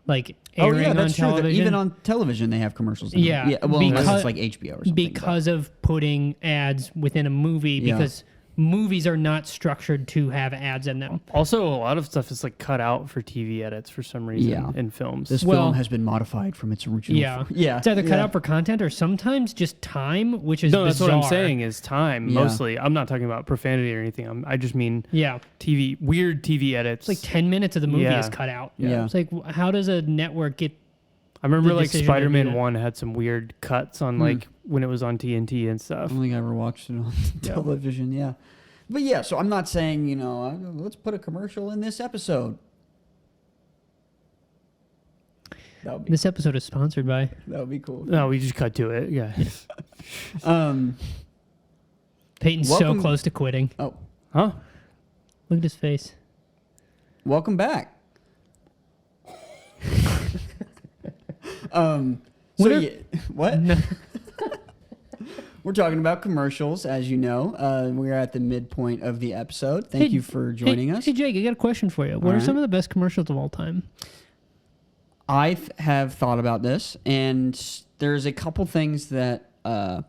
[SPEAKER 1] like airing on
[SPEAKER 3] that's true.
[SPEAKER 1] television.
[SPEAKER 3] Even on television they have commercials in them.
[SPEAKER 1] Yeah,
[SPEAKER 3] well, unless
[SPEAKER 1] because-
[SPEAKER 3] it's like HBO or something.
[SPEAKER 1] because of putting ads within a movie,
[SPEAKER 3] Yeah.
[SPEAKER 1] because movies are not structured to have ads in them.
[SPEAKER 2] Also, a lot of stuff is like cut out for TV edits for some reason
[SPEAKER 3] Yeah.
[SPEAKER 2] in films.
[SPEAKER 3] this
[SPEAKER 1] well-
[SPEAKER 3] film has been modified from its original.
[SPEAKER 1] Yeah.
[SPEAKER 3] Yeah.
[SPEAKER 1] It's either cut
[SPEAKER 3] yeah.
[SPEAKER 1] out for content or sometimes just time, which is
[SPEAKER 2] no, that's what I'm
[SPEAKER 1] bizarre.
[SPEAKER 2] saying is time
[SPEAKER 3] Yeah.
[SPEAKER 2] mostly. I'm not talking about profanity or anything. I just mean
[SPEAKER 1] Yeah.
[SPEAKER 2] weird TV edits.
[SPEAKER 1] It's like 10 minutes of the movie
[SPEAKER 2] Yeah.
[SPEAKER 1] is cut out.
[SPEAKER 3] Yeah.
[SPEAKER 1] It's like, how does a network get...
[SPEAKER 2] I remember
[SPEAKER 1] the
[SPEAKER 2] like
[SPEAKER 1] decision to do
[SPEAKER 2] Spider-Man
[SPEAKER 1] that.
[SPEAKER 2] 1 had some weird cuts on like when it was on TNT and
[SPEAKER 3] I
[SPEAKER 2] stuff.
[SPEAKER 3] don't think I ever watched it on television. Yeah, but yeah. So I'm not saying, you know, let's put a commercial in this episode. That would be
[SPEAKER 1] This episode is sponsored by...
[SPEAKER 3] cool.
[SPEAKER 2] No, we just cut to it. Yeah.
[SPEAKER 1] Peyton's
[SPEAKER 3] Welcome-
[SPEAKER 1] so close to quitting.
[SPEAKER 3] Oh,
[SPEAKER 2] Huh?
[SPEAKER 1] Look at his face.
[SPEAKER 3] welcome back. So
[SPEAKER 1] What are-
[SPEAKER 3] yeah, what?
[SPEAKER 1] No.
[SPEAKER 3] We're talking about commercials, as you know. We're at the midpoint of the episode. Thank
[SPEAKER 1] Hey,
[SPEAKER 3] you for joining
[SPEAKER 1] hey,
[SPEAKER 3] us.
[SPEAKER 1] Hey, Jake, I got a question for you. What are
[SPEAKER 3] right.
[SPEAKER 1] some of the best commercials of all time?
[SPEAKER 3] I have thought about this, and there's a couple things that I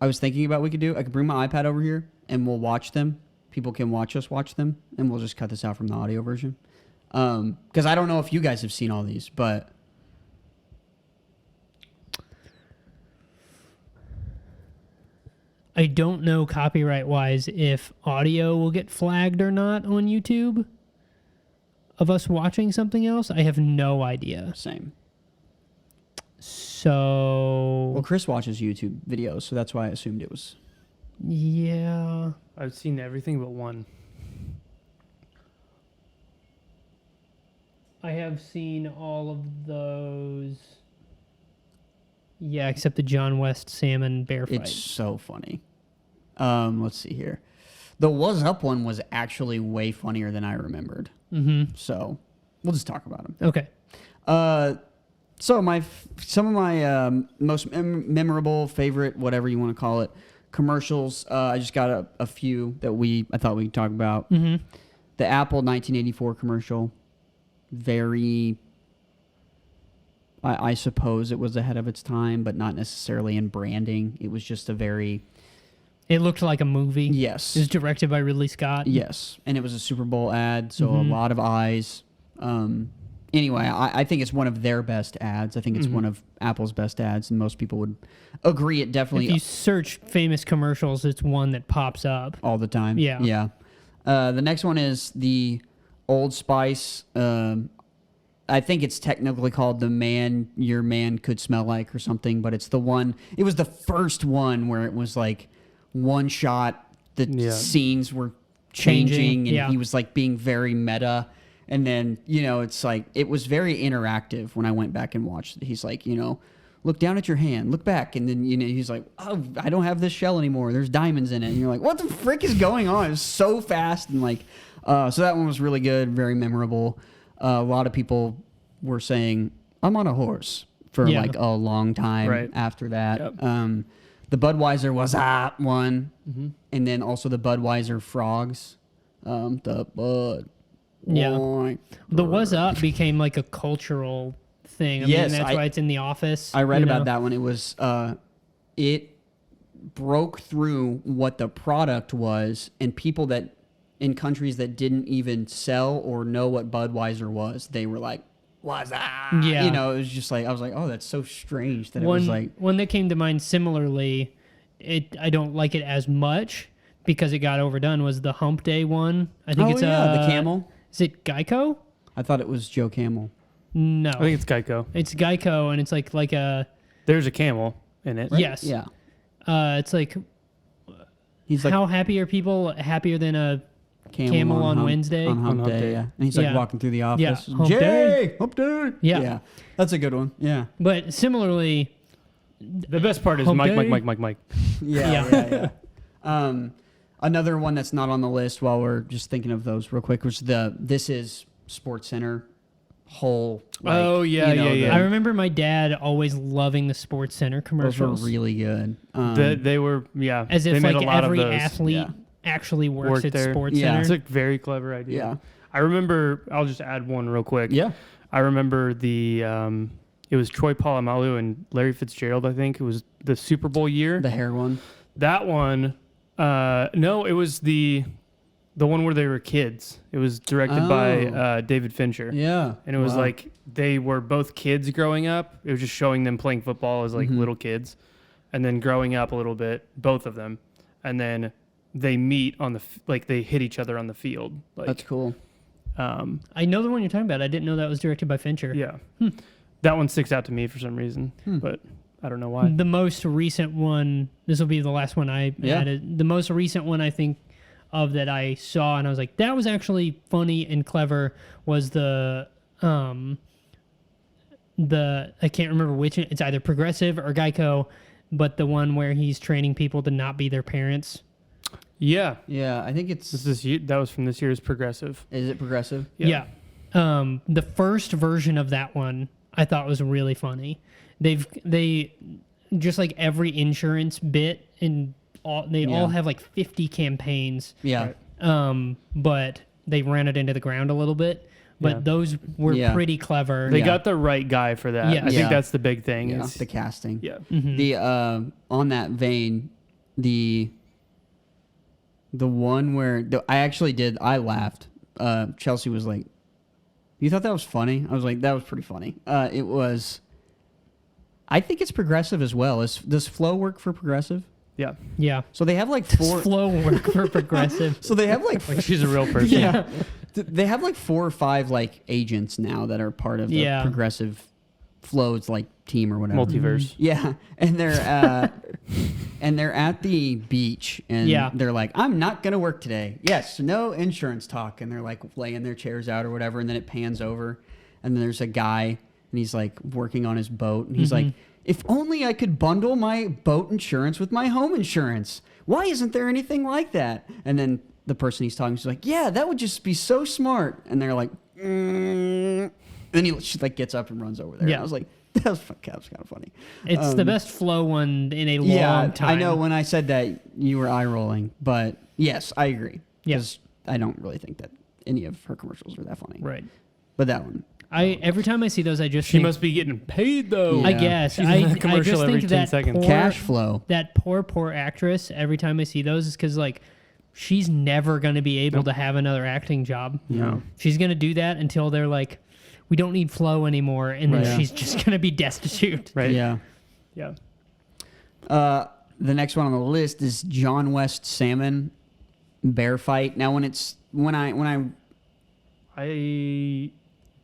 [SPEAKER 3] was thinking about we could do. I could bring my iPad over here, and we'll watch them. People can watch us watch them, and we'll just cut this out from the audio version. Because I don't know if you guys have seen all these, but...
[SPEAKER 1] I don't know copyright-wise if audio will get flagged or not on YouTube of us watching something else. I have no idea.
[SPEAKER 3] Same.
[SPEAKER 1] So,
[SPEAKER 3] Well, Chris watches YouTube videos, so that's why I assumed it was...
[SPEAKER 1] yeah.
[SPEAKER 2] I've seen everything but one.
[SPEAKER 1] I have seen all of those. Yeah, except the John West salmon bear fight.
[SPEAKER 3] It's so funny. Let's see here. The Was Up one was actually way funnier than I remembered.
[SPEAKER 1] Mm-hmm.
[SPEAKER 3] So we'll just talk about them.
[SPEAKER 1] Okay.
[SPEAKER 3] So some of my most memorable, favorite, whatever you want to call it, commercials. I just got a few that I thought we could talk about.
[SPEAKER 1] Mm-hmm.
[SPEAKER 3] The Apple 1984 commercial. Very... I suppose it was ahead of its time, but not necessarily in branding. It was just a very...
[SPEAKER 1] It looked like a movie.
[SPEAKER 3] Yes.
[SPEAKER 1] It was directed by Ridley Scott.
[SPEAKER 3] Yes, and it was a Super Bowl ad, so
[SPEAKER 1] Mhm.
[SPEAKER 3] a lot of eyes. Anyway, I think it's one of their best ads. I think it's
[SPEAKER 2] Mhm.
[SPEAKER 3] one of Apple's best ads, and most people would agree it definitely
[SPEAKER 1] If you search famous commercials, it's one that pops up.
[SPEAKER 3] all the time.
[SPEAKER 1] Yeah.
[SPEAKER 3] Yeah. The next one is the Old Spice I think it's technically called the man your man could smell like or something, but it's the one. It was the first one where it was like one shot. The
[SPEAKER 2] Yeah.
[SPEAKER 3] scenes were changing, and
[SPEAKER 1] yeah.
[SPEAKER 3] he was like being very meta. And then, you know, it's like, it was very interactive when I went back and watched it. He's like, you know, look down at your hand, look back. And then, you know, he's like, oh, I don't have this shell anymore. There's diamonds in it. And you're like, what the frick is going on? It was so fast. And like, so that one was really good, very memorable. A lot of people were saying, I'm on a horse for
[SPEAKER 1] Yeah.
[SPEAKER 3] like a long time
[SPEAKER 2] Right.
[SPEAKER 3] after that.
[SPEAKER 2] Yep.
[SPEAKER 3] The Budweiser was that one.
[SPEAKER 2] Mm-hmm.
[SPEAKER 3] And then also the Budweiser frogs. The Bud.
[SPEAKER 1] Yeah.
[SPEAKER 3] Boing.
[SPEAKER 1] The "was up" became like a cultural thing. I
[SPEAKER 3] Yes,
[SPEAKER 1] mean, that's
[SPEAKER 3] I-
[SPEAKER 1] why it's in The Office.
[SPEAKER 3] I read
[SPEAKER 1] you
[SPEAKER 3] about
[SPEAKER 1] know?
[SPEAKER 3] that one. It was it broke through what the product was, and people that in countries that didn't even sell or know what Budweiser was, they were like, "What's that?"
[SPEAKER 1] Yeah.
[SPEAKER 3] You know, it was just like I was like, "Oh, that's so strange." That it was like,
[SPEAKER 1] one that came to mind similarly. I don't like it as much because it got overdone. Was the Hump Day one? I think
[SPEAKER 3] "Oh
[SPEAKER 1] it's
[SPEAKER 3] yeah, the camel."
[SPEAKER 1] Is it Geico?
[SPEAKER 3] I thought it was Joe Camel.
[SPEAKER 1] No,
[SPEAKER 2] I think it's Geico.
[SPEAKER 1] it's Geico, and it's like a
[SPEAKER 2] There's a camel in it.
[SPEAKER 1] yes.
[SPEAKER 3] Yeah,
[SPEAKER 1] It's like,
[SPEAKER 3] he's like
[SPEAKER 1] how happy are people? Happier than a
[SPEAKER 3] camel
[SPEAKER 1] on
[SPEAKER 3] hump,
[SPEAKER 1] Wednesday?
[SPEAKER 3] On Hump
[SPEAKER 2] On Hump
[SPEAKER 3] Day,
[SPEAKER 2] Day.
[SPEAKER 3] yeah. And he's like
[SPEAKER 1] Yeah.
[SPEAKER 3] walking through the office.
[SPEAKER 1] Hump
[SPEAKER 3] Jay,
[SPEAKER 1] Day.
[SPEAKER 3] Hump Day.
[SPEAKER 1] Yeah.
[SPEAKER 3] That's a good one. Yeah.
[SPEAKER 1] But similarly,
[SPEAKER 2] The best part is
[SPEAKER 1] Hump
[SPEAKER 2] Mike,
[SPEAKER 1] Day?
[SPEAKER 2] Mike, Mike, Mike, Mike.
[SPEAKER 3] Yeah. Another one that's not on the list while we're just thinking of those real quick was This Is Sports Center whole. like,
[SPEAKER 2] Oh, yeah,
[SPEAKER 3] you know,
[SPEAKER 2] yeah,
[SPEAKER 3] the-
[SPEAKER 1] I remember my dad always loving the Sports Center
[SPEAKER 3] Those were
[SPEAKER 1] commercials.
[SPEAKER 3] really good.
[SPEAKER 2] They were, yeah.
[SPEAKER 1] As
[SPEAKER 2] they
[SPEAKER 1] if
[SPEAKER 2] made
[SPEAKER 1] like
[SPEAKER 2] a lot
[SPEAKER 1] every
[SPEAKER 2] of those.
[SPEAKER 1] athlete
[SPEAKER 3] Yeah.
[SPEAKER 1] actually works
[SPEAKER 2] Worked
[SPEAKER 1] at
[SPEAKER 2] there.
[SPEAKER 1] Sports
[SPEAKER 3] Yeah.
[SPEAKER 2] It's
[SPEAKER 1] Center.
[SPEAKER 2] a very clever idea.
[SPEAKER 3] Yeah.
[SPEAKER 2] I remember, I'll just add one real quick.
[SPEAKER 3] Yeah.
[SPEAKER 2] I remember it was Troy Polamalu and Larry Fitzgerald, I think. It was the Super Bowl year.
[SPEAKER 3] The hair one.
[SPEAKER 2] That one, no, it was the one where they were kids. It was directed by David Fincher.
[SPEAKER 3] Yeah.
[SPEAKER 2] And it was
[SPEAKER 3] Wow.
[SPEAKER 2] like they were both kids growing up. It was just showing them playing football as like little kids. And then growing up a little bit, both of them. And then they meet on they hit each other on the field. Like,
[SPEAKER 3] That's cool.
[SPEAKER 1] I know the one you're talking about. I didn't know that was directed by Fincher.
[SPEAKER 2] yeah. That one sticks out to me for some reason, but I don't know why.
[SPEAKER 1] The most recent one, this will be the last one I
[SPEAKER 3] Yeah.
[SPEAKER 1] added. The most recent one I think of that I saw and I was like, that was actually funny and clever was the I can't remember which, it's either Progressive or Geico, but the one where he's training people to not be their parents.
[SPEAKER 2] Yeah.
[SPEAKER 3] Yeah. I think it's.
[SPEAKER 2] That was from this year's Progressive.
[SPEAKER 3] Is it Progressive?
[SPEAKER 1] Yeah. The first version of that one I thought was really funny. They just like every insurance bit and they all have like 50 campaigns.
[SPEAKER 3] Yeah.
[SPEAKER 2] Right.
[SPEAKER 1] But they ran it into the ground a little bit. But
[SPEAKER 2] Yeah.
[SPEAKER 1] those were
[SPEAKER 3] Yeah.
[SPEAKER 1] pretty clever.
[SPEAKER 2] They
[SPEAKER 3] Yeah.
[SPEAKER 2] got the right guy for that.
[SPEAKER 1] Yes.
[SPEAKER 2] I
[SPEAKER 3] Yeah.
[SPEAKER 2] think that's the big thing.
[SPEAKER 3] Yeah.
[SPEAKER 2] is-
[SPEAKER 3] The casting.
[SPEAKER 2] yeah.
[SPEAKER 3] The on that vein, the one where I laughed. Chelsea was like, "You thought that was funny?" I was like, "That was pretty funny." It was. I think it's Progressive as well. Does Flow work for Progressive?
[SPEAKER 2] Yeah.
[SPEAKER 1] Yeah.
[SPEAKER 3] So they have like
[SPEAKER 1] Does
[SPEAKER 3] four.
[SPEAKER 1] flow work for Progressive?
[SPEAKER 3] So they have like
[SPEAKER 2] She's a real person.
[SPEAKER 3] yeah. They have like 4 or 5 like agents now that are part of the
[SPEAKER 1] Yeah.
[SPEAKER 3] Progressive Flows like team or whatever.
[SPEAKER 2] Multiverse.
[SPEAKER 3] Yeah, and they're at the beach, and
[SPEAKER 1] Yeah.
[SPEAKER 3] they're like, "I'm not gonna work today." Yes, no insurance talk, and they're like laying their chairs out or whatever, and then it pans over, and then there's a guy, and he's like working on his boat, and he's like, "If only I could bundle my boat insurance with my home insurance. Why isn't there anything like that?" And then the person he's talking to is like, "Yeah, that would just be so smart," and they're like, And then she like gets up and runs over there.
[SPEAKER 1] Yeah.
[SPEAKER 3] And I was like, that was kind of funny.
[SPEAKER 1] It's the best flow one in a
[SPEAKER 3] Yeah,
[SPEAKER 1] long time.
[SPEAKER 3] I know when I said that you were eye rolling, but yes, I agree.
[SPEAKER 1] Yeah.
[SPEAKER 3] Because I don't really think that any of her commercials are that funny.
[SPEAKER 1] Right.
[SPEAKER 3] But that one.
[SPEAKER 1] Every time I see those, I just
[SPEAKER 2] She
[SPEAKER 1] think,
[SPEAKER 2] must be getting paid though.
[SPEAKER 1] I
[SPEAKER 3] Yeah.
[SPEAKER 1] guess
[SPEAKER 2] She's in
[SPEAKER 1] I
[SPEAKER 2] a commercial
[SPEAKER 1] just
[SPEAKER 2] every
[SPEAKER 1] think
[SPEAKER 2] 10
[SPEAKER 1] that
[SPEAKER 2] seconds.
[SPEAKER 1] poor,
[SPEAKER 3] Cash flow.
[SPEAKER 1] that poor actress. Every time I see those, is because like she's never going to be able to have another acting job.
[SPEAKER 2] No.
[SPEAKER 1] She's going to do that until they're like, we don't need Flo anymore, and then
[SPEAKER 3] Right.
[SPEAKER 1] she's just going to be destitute.
[SPEAKER 2] Right.
[SPEAKER 3] Yeah.
[SPEAKER 2] Yeah.
[SPEAKER 3] The next one on the list is John West Salmon Bear Fight. Now, when I
[SPEAKER 2] I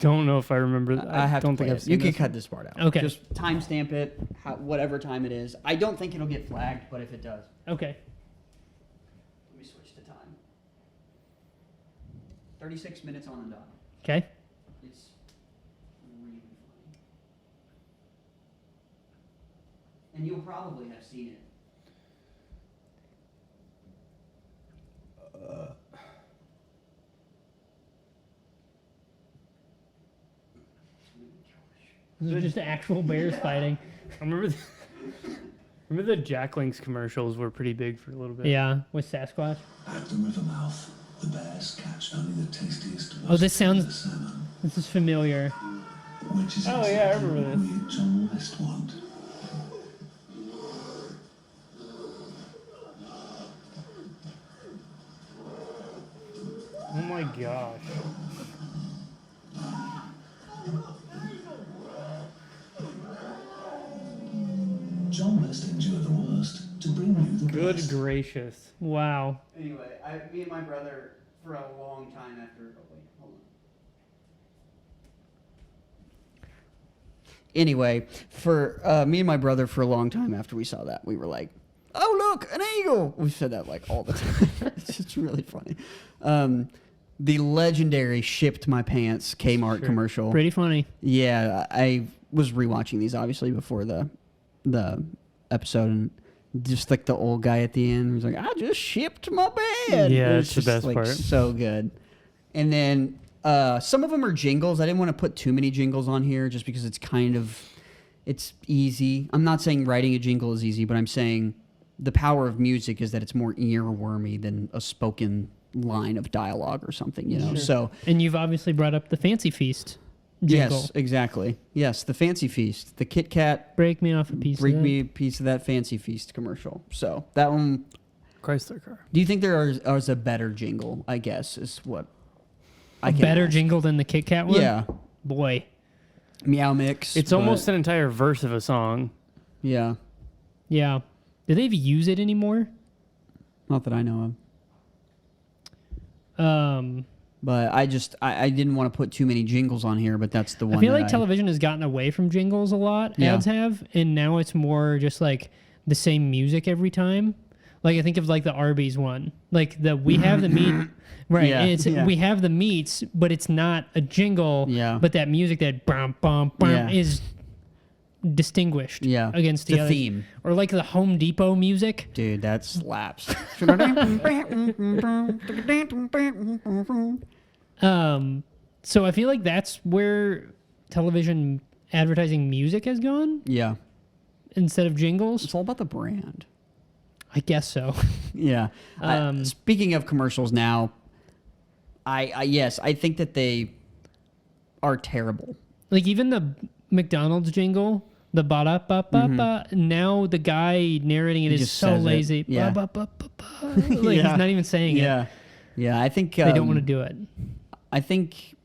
[SPEAKER 2] don't know if I remember.
[SPEAKER 3] I have
[SPEAKER 2] don't
[SPEAKER 3] to play
[SPEAKER 2] think I've
[SPEAKER 3] it.
[SPEAKER 2] seen
[SPEAKER 3] You can
[SPEAKER 2] this.
[SPEAKER 3] cut this part out.
[SPEAKER 1] Okay.
[SPEAKER 3] Just timestamp it, whatever time it is. I don't think it'll get flagged, but if it does,
[SPEAKER 1] Okay.
[SPEAKER 3] let me switch to time. 36 minutes on the dot.
[SPEAKER 1] Okay.
[SPEAKER 3] It's really funny. And you'll probably have seen it.
[SPEAKER 1] These are just actual bears fighting.
[SPEAKER 2] I remember. Remember the Jack Links commercials were pretty big for a little bit.
[SPEAKER 1] Yeah, with Sasquatch.
[SPEAKER 4] At the river mouth, the bears catch only the tastiest.
[SPEAKER 1] Oh, this sounds-
[SPEAKER 4] the salmon,
[SPEAKER 1] This is familiar.
[SPEAKER 4] which is
[SPEAKER 2] Oh, yeah, I
[SPEAKER 4] exactly
[SPEAKER 2] remember
[SPEAKER 4] what we at John West want.
[SPEAKER 2] Oh my gosh.
[SPEAKER 4] John West endure the worst to bring you the
[SPEAKER 2] Good
[SPEAKER 4] best.
[SPEAKER 2] gracious.
[SPEAKER 1] Wow.
[SPEAKER 3] Anyway, me and my brother, for a long time after. Oh, wait, hold on. Anyway, for me and my brother, for a long time after we saw that, we were like, "Oh, look, an eagle!" We said that like all the time. It's just really funny. The legendary "Shipped My Pants" Kmart
[SPEAKER 2] Sure.
[SPEAKER 3] commercial.
[SPEAKER 1] Pretty funny.
[SPEAKER 3] Yeah, I was rewatching these obviously before the episode, and just like the old guy at the end was like, "I just shipped my bed."
[SPEAKER 2] Yeah,
[SPEAKER 3] It
[SPEAKER 2] it's
[SPEAKER 3] was
[SPEAKER 2] the
[SPEAKER 3] just,
[SPEAKER 2] best part.
[SPEAKER 3] So good. And then some of them are jingles. I didn't want to put too many jingles on here just because it's easy. I'm not saying writing a jingle is easy, but I'm saying the power of music is that it's more earwormy than a spoken line of dialogue or something, you know.
[SPEAKER 1] Sure.
[SPEAKER 3] So
[SPEAKER 1] And you've obviously brought up the Fancy Feast jingle.
[SPEAKER 3] yes, exactly. Yes, the Fancy Feast, the Kit Kat.
[SPEAKER 1] Break me off a piece
[SPEAKER 3] Bring
[SPEAKER 1] of that.
[SPEAKER 3] me a piece of that Fancy Feast commercial. So that one.
[SPEAKER 2] Chrysler car.
[SPEAKER 3] Do you think there is a better jingle? I guess is what.
[SPEAKER 1] A better
[SPEAKER 3] ask.
[SPEAKER 1] jingle than the Kit Kat one?
[SPEAKER 3] Yeah,
[SPEAKER 1] Boy.
[SPEAKER 3] Meow Mix.
[SPEAKER 2] It's
[SPEAKER 3] but-
[SPEAKER 2] almost an entire verse of a song.
[SPEAKER 3] yeah.
[SPEAKER 1] Yeah. Do they even use it anymore?
[SPEAKER 3] Not that I know of.
[SPEAKER 1] Um,
[SPEAKER 3] But I didn't want to put too many jingles on here, but that's the one.
[SPEAKER 1] I feel
[SPEAKER 3] that
[SPEAKER 1] like television has gotten away from jingles a lot.
[SPEAKER 3] Yeah.
[SPEAKER 1] Ads have, and now it's more just like the same music every time. Like I think of like the Arby's one, like we have the meat, right?
[SPEAKER 3] Yeah,
[SPEAKER 1] And it's
[SPEAKER 3] yeah.
[SPEAKER 1] we have the meats, but it's not a jingle.
[SPEAKER 3] Yeah.
[SPEAKER 1] But that music that bum bum bum
[SPEAKER 3] Yeah.
[SPEAKER 1] is distinguished.
[SPEAKER 3] Yeah.
[SPEAKER 1] Against
[SPEAKER 3] It's
[SPEAKER 1] the
[SPEAKER 3] a
[SPEAKER 1] other
[SPEAKER 3] theme.
[SPEAKER 1] or like the Home Depot music.
[SPEAKER 3] Dude, that slaps.
[SPEAKER 1] So I feel like that's where television advertising music has gone
[SPEAKER 3] Yeah.
[SPEAKER 1] instead of jingles.
[SPEAKER 3] It's all about the brand.
[SPEAKER 1] I guess so.
[SPEAKER 3] Yeah.
[SPEAKER 1] Um,
[SPEAKER 3] Speaking of commercials now, yes, I think that they are terrible.
[SPEAKER 1] Like even the McDonald's jingle, the ba da ba ba ba. Now the guy narrating it
[SPEAKER 3] He
[SPEAKER 1] is
[SPEAKER 3] just
[SPEAKER 1] so
[SPEAKER 3] says it.
[SPEAKER 1] lazy.
[SPEAKER 3] Yeah.
[SPEAKER 1] Ba, ba, ba, ba, ba. Like
[SPEAKER 3] Yeah.
[SPEAKER 1] he's not even saying it.
[SPEAKER 3] Yeah. Yeah, I think
[SPEAKER 1] They don't want to do it.
[SPEAKER 3] I think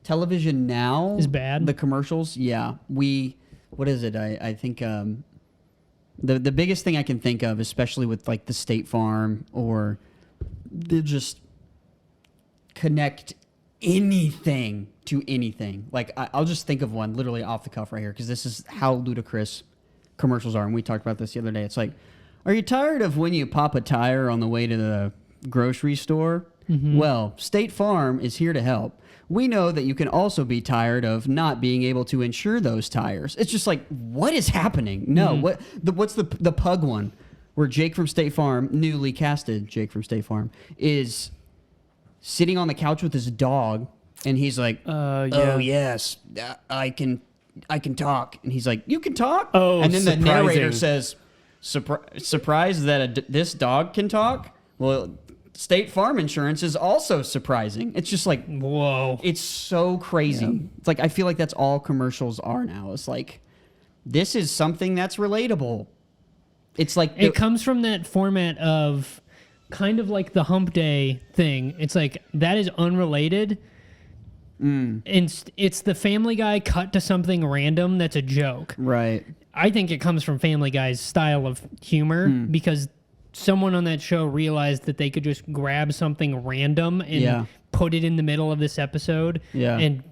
[SPEAKER 3] television now
[SPEAKER 1] Is bad?
[SPEAKER 3] The commercials, yeah. What is it? I think the biggest thing I can think of, especially with like the State Farm, or they just connect anything to anything. Like I'll just think of one literally off the cuff right here because this is how ludicrous commercials are, and we talked about this the other day. It's like, are you tired of when you pop a tire on the way to the grocery store? Well, State Farm is here to help. We know that you can also be tired of not being able to insure those tires. It's just like, what is happening? No, what's the pug one where Jake from State Farm, newly casted Jake from State Farm, is sitting on the couch with his dog, and he's like,
[SPEAKER 2] Yeah.
[SPEAKER 3] "Oh yes, I can talk," and he's like, "You can talk?"
[SPEAKER 2] Oh,
[SPEAKER 3] and then the narrator
[SPEAKER 2] surprising.
[SPEAKER 3] says, "Surprised that this dog can talk?" Well, State Farm insurance is also surprising. It's just like,
[SPEAKER 1] Whoa.
[SPEAKER 3] it's so crazy. It's like I feel like that's all commercials are now. It's like, this is something that's relatable. It's like
[SPEAKER 1] It comes from that format of kind of like the hump day thing. It's like that is unrelated. And it's the Family Guy cut to something random that's a joke.
[SPEAKER 3] right.
[SPEAKER 1] I think it comes from Family Guy's style of humor because someone on that show realized that they could just grab something random and
[SPEAKER 3] Yeah.
[SPEAKER 1] put it in the middle of this episode.
[SPEAKER 3] Yeah.
[SPEAKER 1] And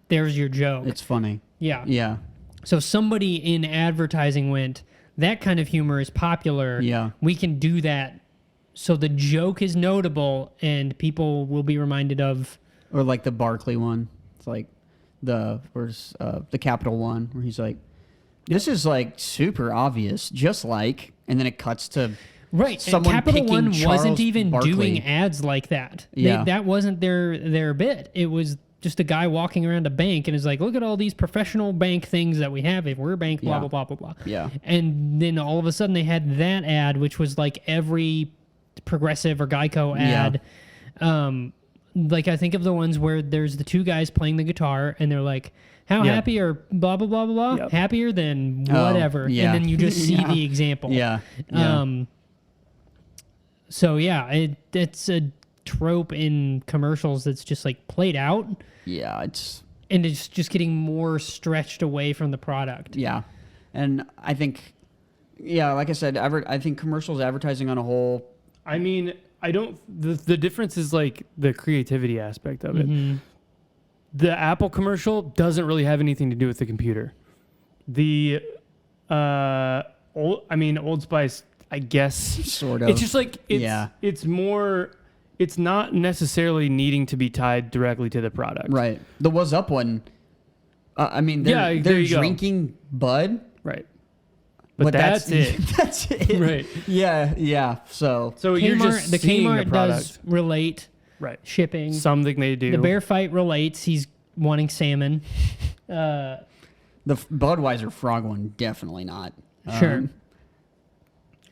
[SPEAKER 1] there's your joke.
[SPEAKER 3] It's funny.
[SPEAKER 1] yeah.
[SPEAKER 3] Yeah.
[SPEAKER 1] So somebody in advertising went, that kind of humor is popular.
[SPEAKER 3] Yeah.
[SPEAKER 1] We can do that. So the joke is notable and people will be reminded of.
[SPEAKER 3] Or like the Barkley one. It's like the Capital one where he's like, this is like super obvious, just like, and then it cuts to
[SPEAKER 1] Right. And
[SPEAKER 3] someone
[SPEAKER 1] Capital
[SPEAKER 3] picking
[SPEAKER 1] One
[SPEAKER 3] Charles
[SPEAKER 1] wasn't even
[SPEAKER 3] Barkley.
[SPEAKER 1] doing ads like that.
[SPEAKER 3] Yeah.
[SPEAKER 1] That wasn't their bit. It was just a guy walking around a bank and is like, look at all these professional bank things that we have. If we're a bank, blah,
[SPEAKER 3] Yeah.
[SPEAKER 1] blah, blah, blah, blah.
[SPEAKER 3] Yeah.
[SPEAKER 1] And then all of a sudden they had that ad, which was like every Progressive or Geico
[SPEAKER 3] Yeah.
[SPEAKER 1] ad. Like I think of the ones where there's the two guys playing the guitar and they're like, how
[SPEAKER 2] Yeah.
[SPEAKER 1] happy or blah, blah, blah, blah, blah.
[SPEAKER 2] Yep.
[SPEAKER 1] Happier than
[SPEAKER 3] Oh,
[SPEAKER 1] whatever.
[SPEAKER 3] yeah.
[SPEAKER 1] And then you just see
[SPEAKER 3] Yeah.
[SPEAKER 1] the example.
[SPEAKER 3] Yeah. Yeah.
[SPEAKER 1] So yeah, it's a trope in commercials that's just like played out
[SPEAKER 3] Yeah. It's
[SPEAKER 1] and it's just getting more stretched away from the product.
[SPEAKER 3] yeah, and I think like I said, I think commercials advertising on a whole.
[SPEAKER 2] I mean, I don't. The difference is like the creativity aspect of it.
[SPEAKER 1] Mhm.
[SPEAKER 2] The Apple commercial doesn't really have anything to do with the computer. The Old Spice, I guess,
[SPEAKER 3] Sort of.
[SPEAKER 2] It's just like
[SPEAKER 3] Yeah.
[SPEAKER 2] It's more. It's not necessarily needing to be tied directly to the product.
[SPEAKER 3] Right. The Was Up one. I mean, they're,
[SPEAKER 2] Yeah, there
[SPEAKER 3] they're
[SPEAKER 2] you go.
[SPEAKER 3] drinking Bud,
[SPEAKER 2] Right. But that's it.
[SPEAKER 3] That's it.
[SPEAKER 2] Right.
[SPEAKER 3] Yeah. Yeah. So.
[SPEAKER 2] So you're just
[SPEAKER 1] the
[SPEAKER 2] seeing
[SPEAKER 1] Kmart
[SPEAKER 2] the product.
[SPEAKER 1] does relate
[SPEAKER 2] Right.
[SPEAKER 1] shipping.
[SPEAKER 2] Something they do.
[SPEAKER 1] The bear fight relates. He's wanting salmon.
[SPEAKER 3] The Budweiser Frog one, definitely not.
[SPEAKER 1] Sure.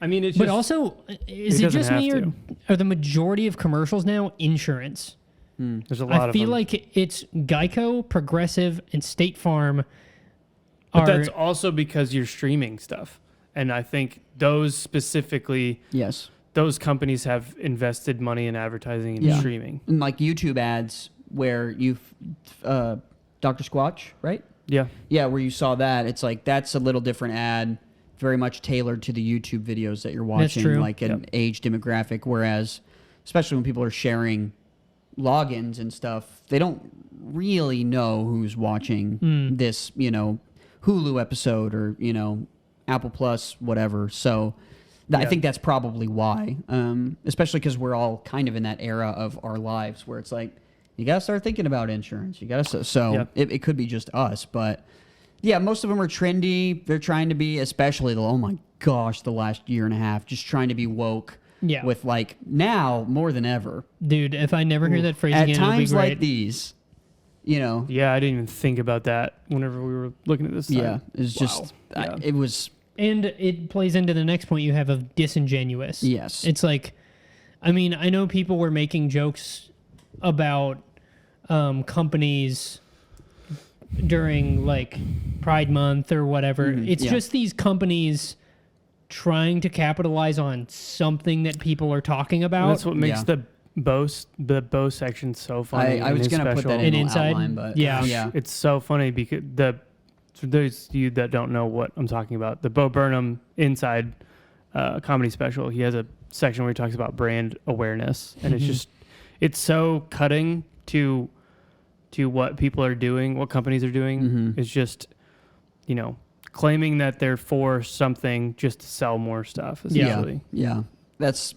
[SPEAKER 2] I mean, it's
[SPEAKER 1] But
[SPEAKER 2] just.
[SPEAKER 1] also, is
[SPEAKER 2] It
[SPEAKER 1] it
[SPEAKER 2] doesn't
[SPEAKER 1] just me
[SPEAKER 2] have
[SPEAKER 1] or
[SPEAKER 2] to.
[SPEAKER 1] are the majority of commercials now insurance?
[SPEAKER 2] There's a lot
[SPEAKER 1] I
[SPEAKER 2] of
[SPEAKER 1] feel
[SPEAKER 2] them.
[SPEAKER 1] like it's Geico, Progressive, and State Farm.
[SPEAKER 2] But
[SPEAKER 1] Are,
[SPEAKER 2] that's also because you're streaming stuff. And I think those specifically,
[SPEAKER 3] Yes.
[SPEAKER 2] those companies have invested money in advertising and
[SPEAKER 3] Yeah.
[SPEAKER 2] streaming.
[SPEAKER 3] And like YouTube ads where Dr. Squatch, right?
[SPEAKER 2] Yeah.
[SPEAKER 3] Yeah, where you saw that. It's like that's a little different ad, very much tailored to the YouTube videos that you're watching,
[SPEAKER 1] true.
[SPEAKER 3] like an
[SPEAKER 2] Yep.
[SPEAKER 3] age demographic. Whereas, especially when people are sharing logins and stuff, they don't really know who's watching this, Hulu episode or, Apple Plus, whatever. So I
[SPEAKER 2] Yeah.
[SPEAKER 3] think that's probably why, especially because we're all kind of in that era of our lives where it's like, you got to start thinking about insurance. You got to, so
[SPEAKER 2] Yeah.
[SPEAKER 3] it could be just us, but yeah, most of them are trendy. They're trying to be, especially oh my gosh, the last year and a half, just trying to be woke.
[SPEAKER 1] Yeah.
[SPEAKER 3] With like now more than ever.
[SPEAKER 1] dude, if I never hear that phrase
[SPEAKER 3] At
[SPEAKER 1] again, it'll be
[SPEAKER 3] times
[SPEAKER 1] great.
[SPEAKER 3] like these, Yeah,
[SPEAKER 2] Yeah, I didn't even think about that whenever we were looking at this. Time.
[SPEAKER 3] it's just
[SPEAKER 2] Yeah.
[SPEAKER 3] it was
[SPEAKER 1] And it plays into the next point you have of disingenuous.
[SPEAKER 3] yes.
[SPEAKER 1] It's like, I mean, I know people were making jokes about companies during like Pride Month or whatever. It's
[SPEAKER 3] yeah.
[SPEAKER 1] just these companies trying to capitalize on something that people are talking about.
[SPEAKER 2] That's what makes
[SPEAKER 3] Yeah.
[SPEAKER 2] the Bo section so funny.
[SPEAKER 3] I
[SPEAKER 2] in
[SPEAKER 3] was
[SPEAKER 2] his
[SPEAKER 3] gonna put
[SPEAKER 2] special.
[SPEAKER 3] that in
[SPEAKER 1] And
[SPEAKER 3] the
[SPEAKER 1] inside?
[SPEAKER 3] outline, but
[SPEAKER 1] Yeah.
[SPEAKER 3] yeah,
[SPEAKER 2] It's so funny because for those of you that don't know what I'm talking about, the Bo Burnham Inside comedy special, he has a section where he talks about brand awareness, and it's so cutting to what people are doing, what companies are doing. It's just, claiming that they're for something just to sell more stuff, essentially.
[SPEAKER 3] Yeah, that's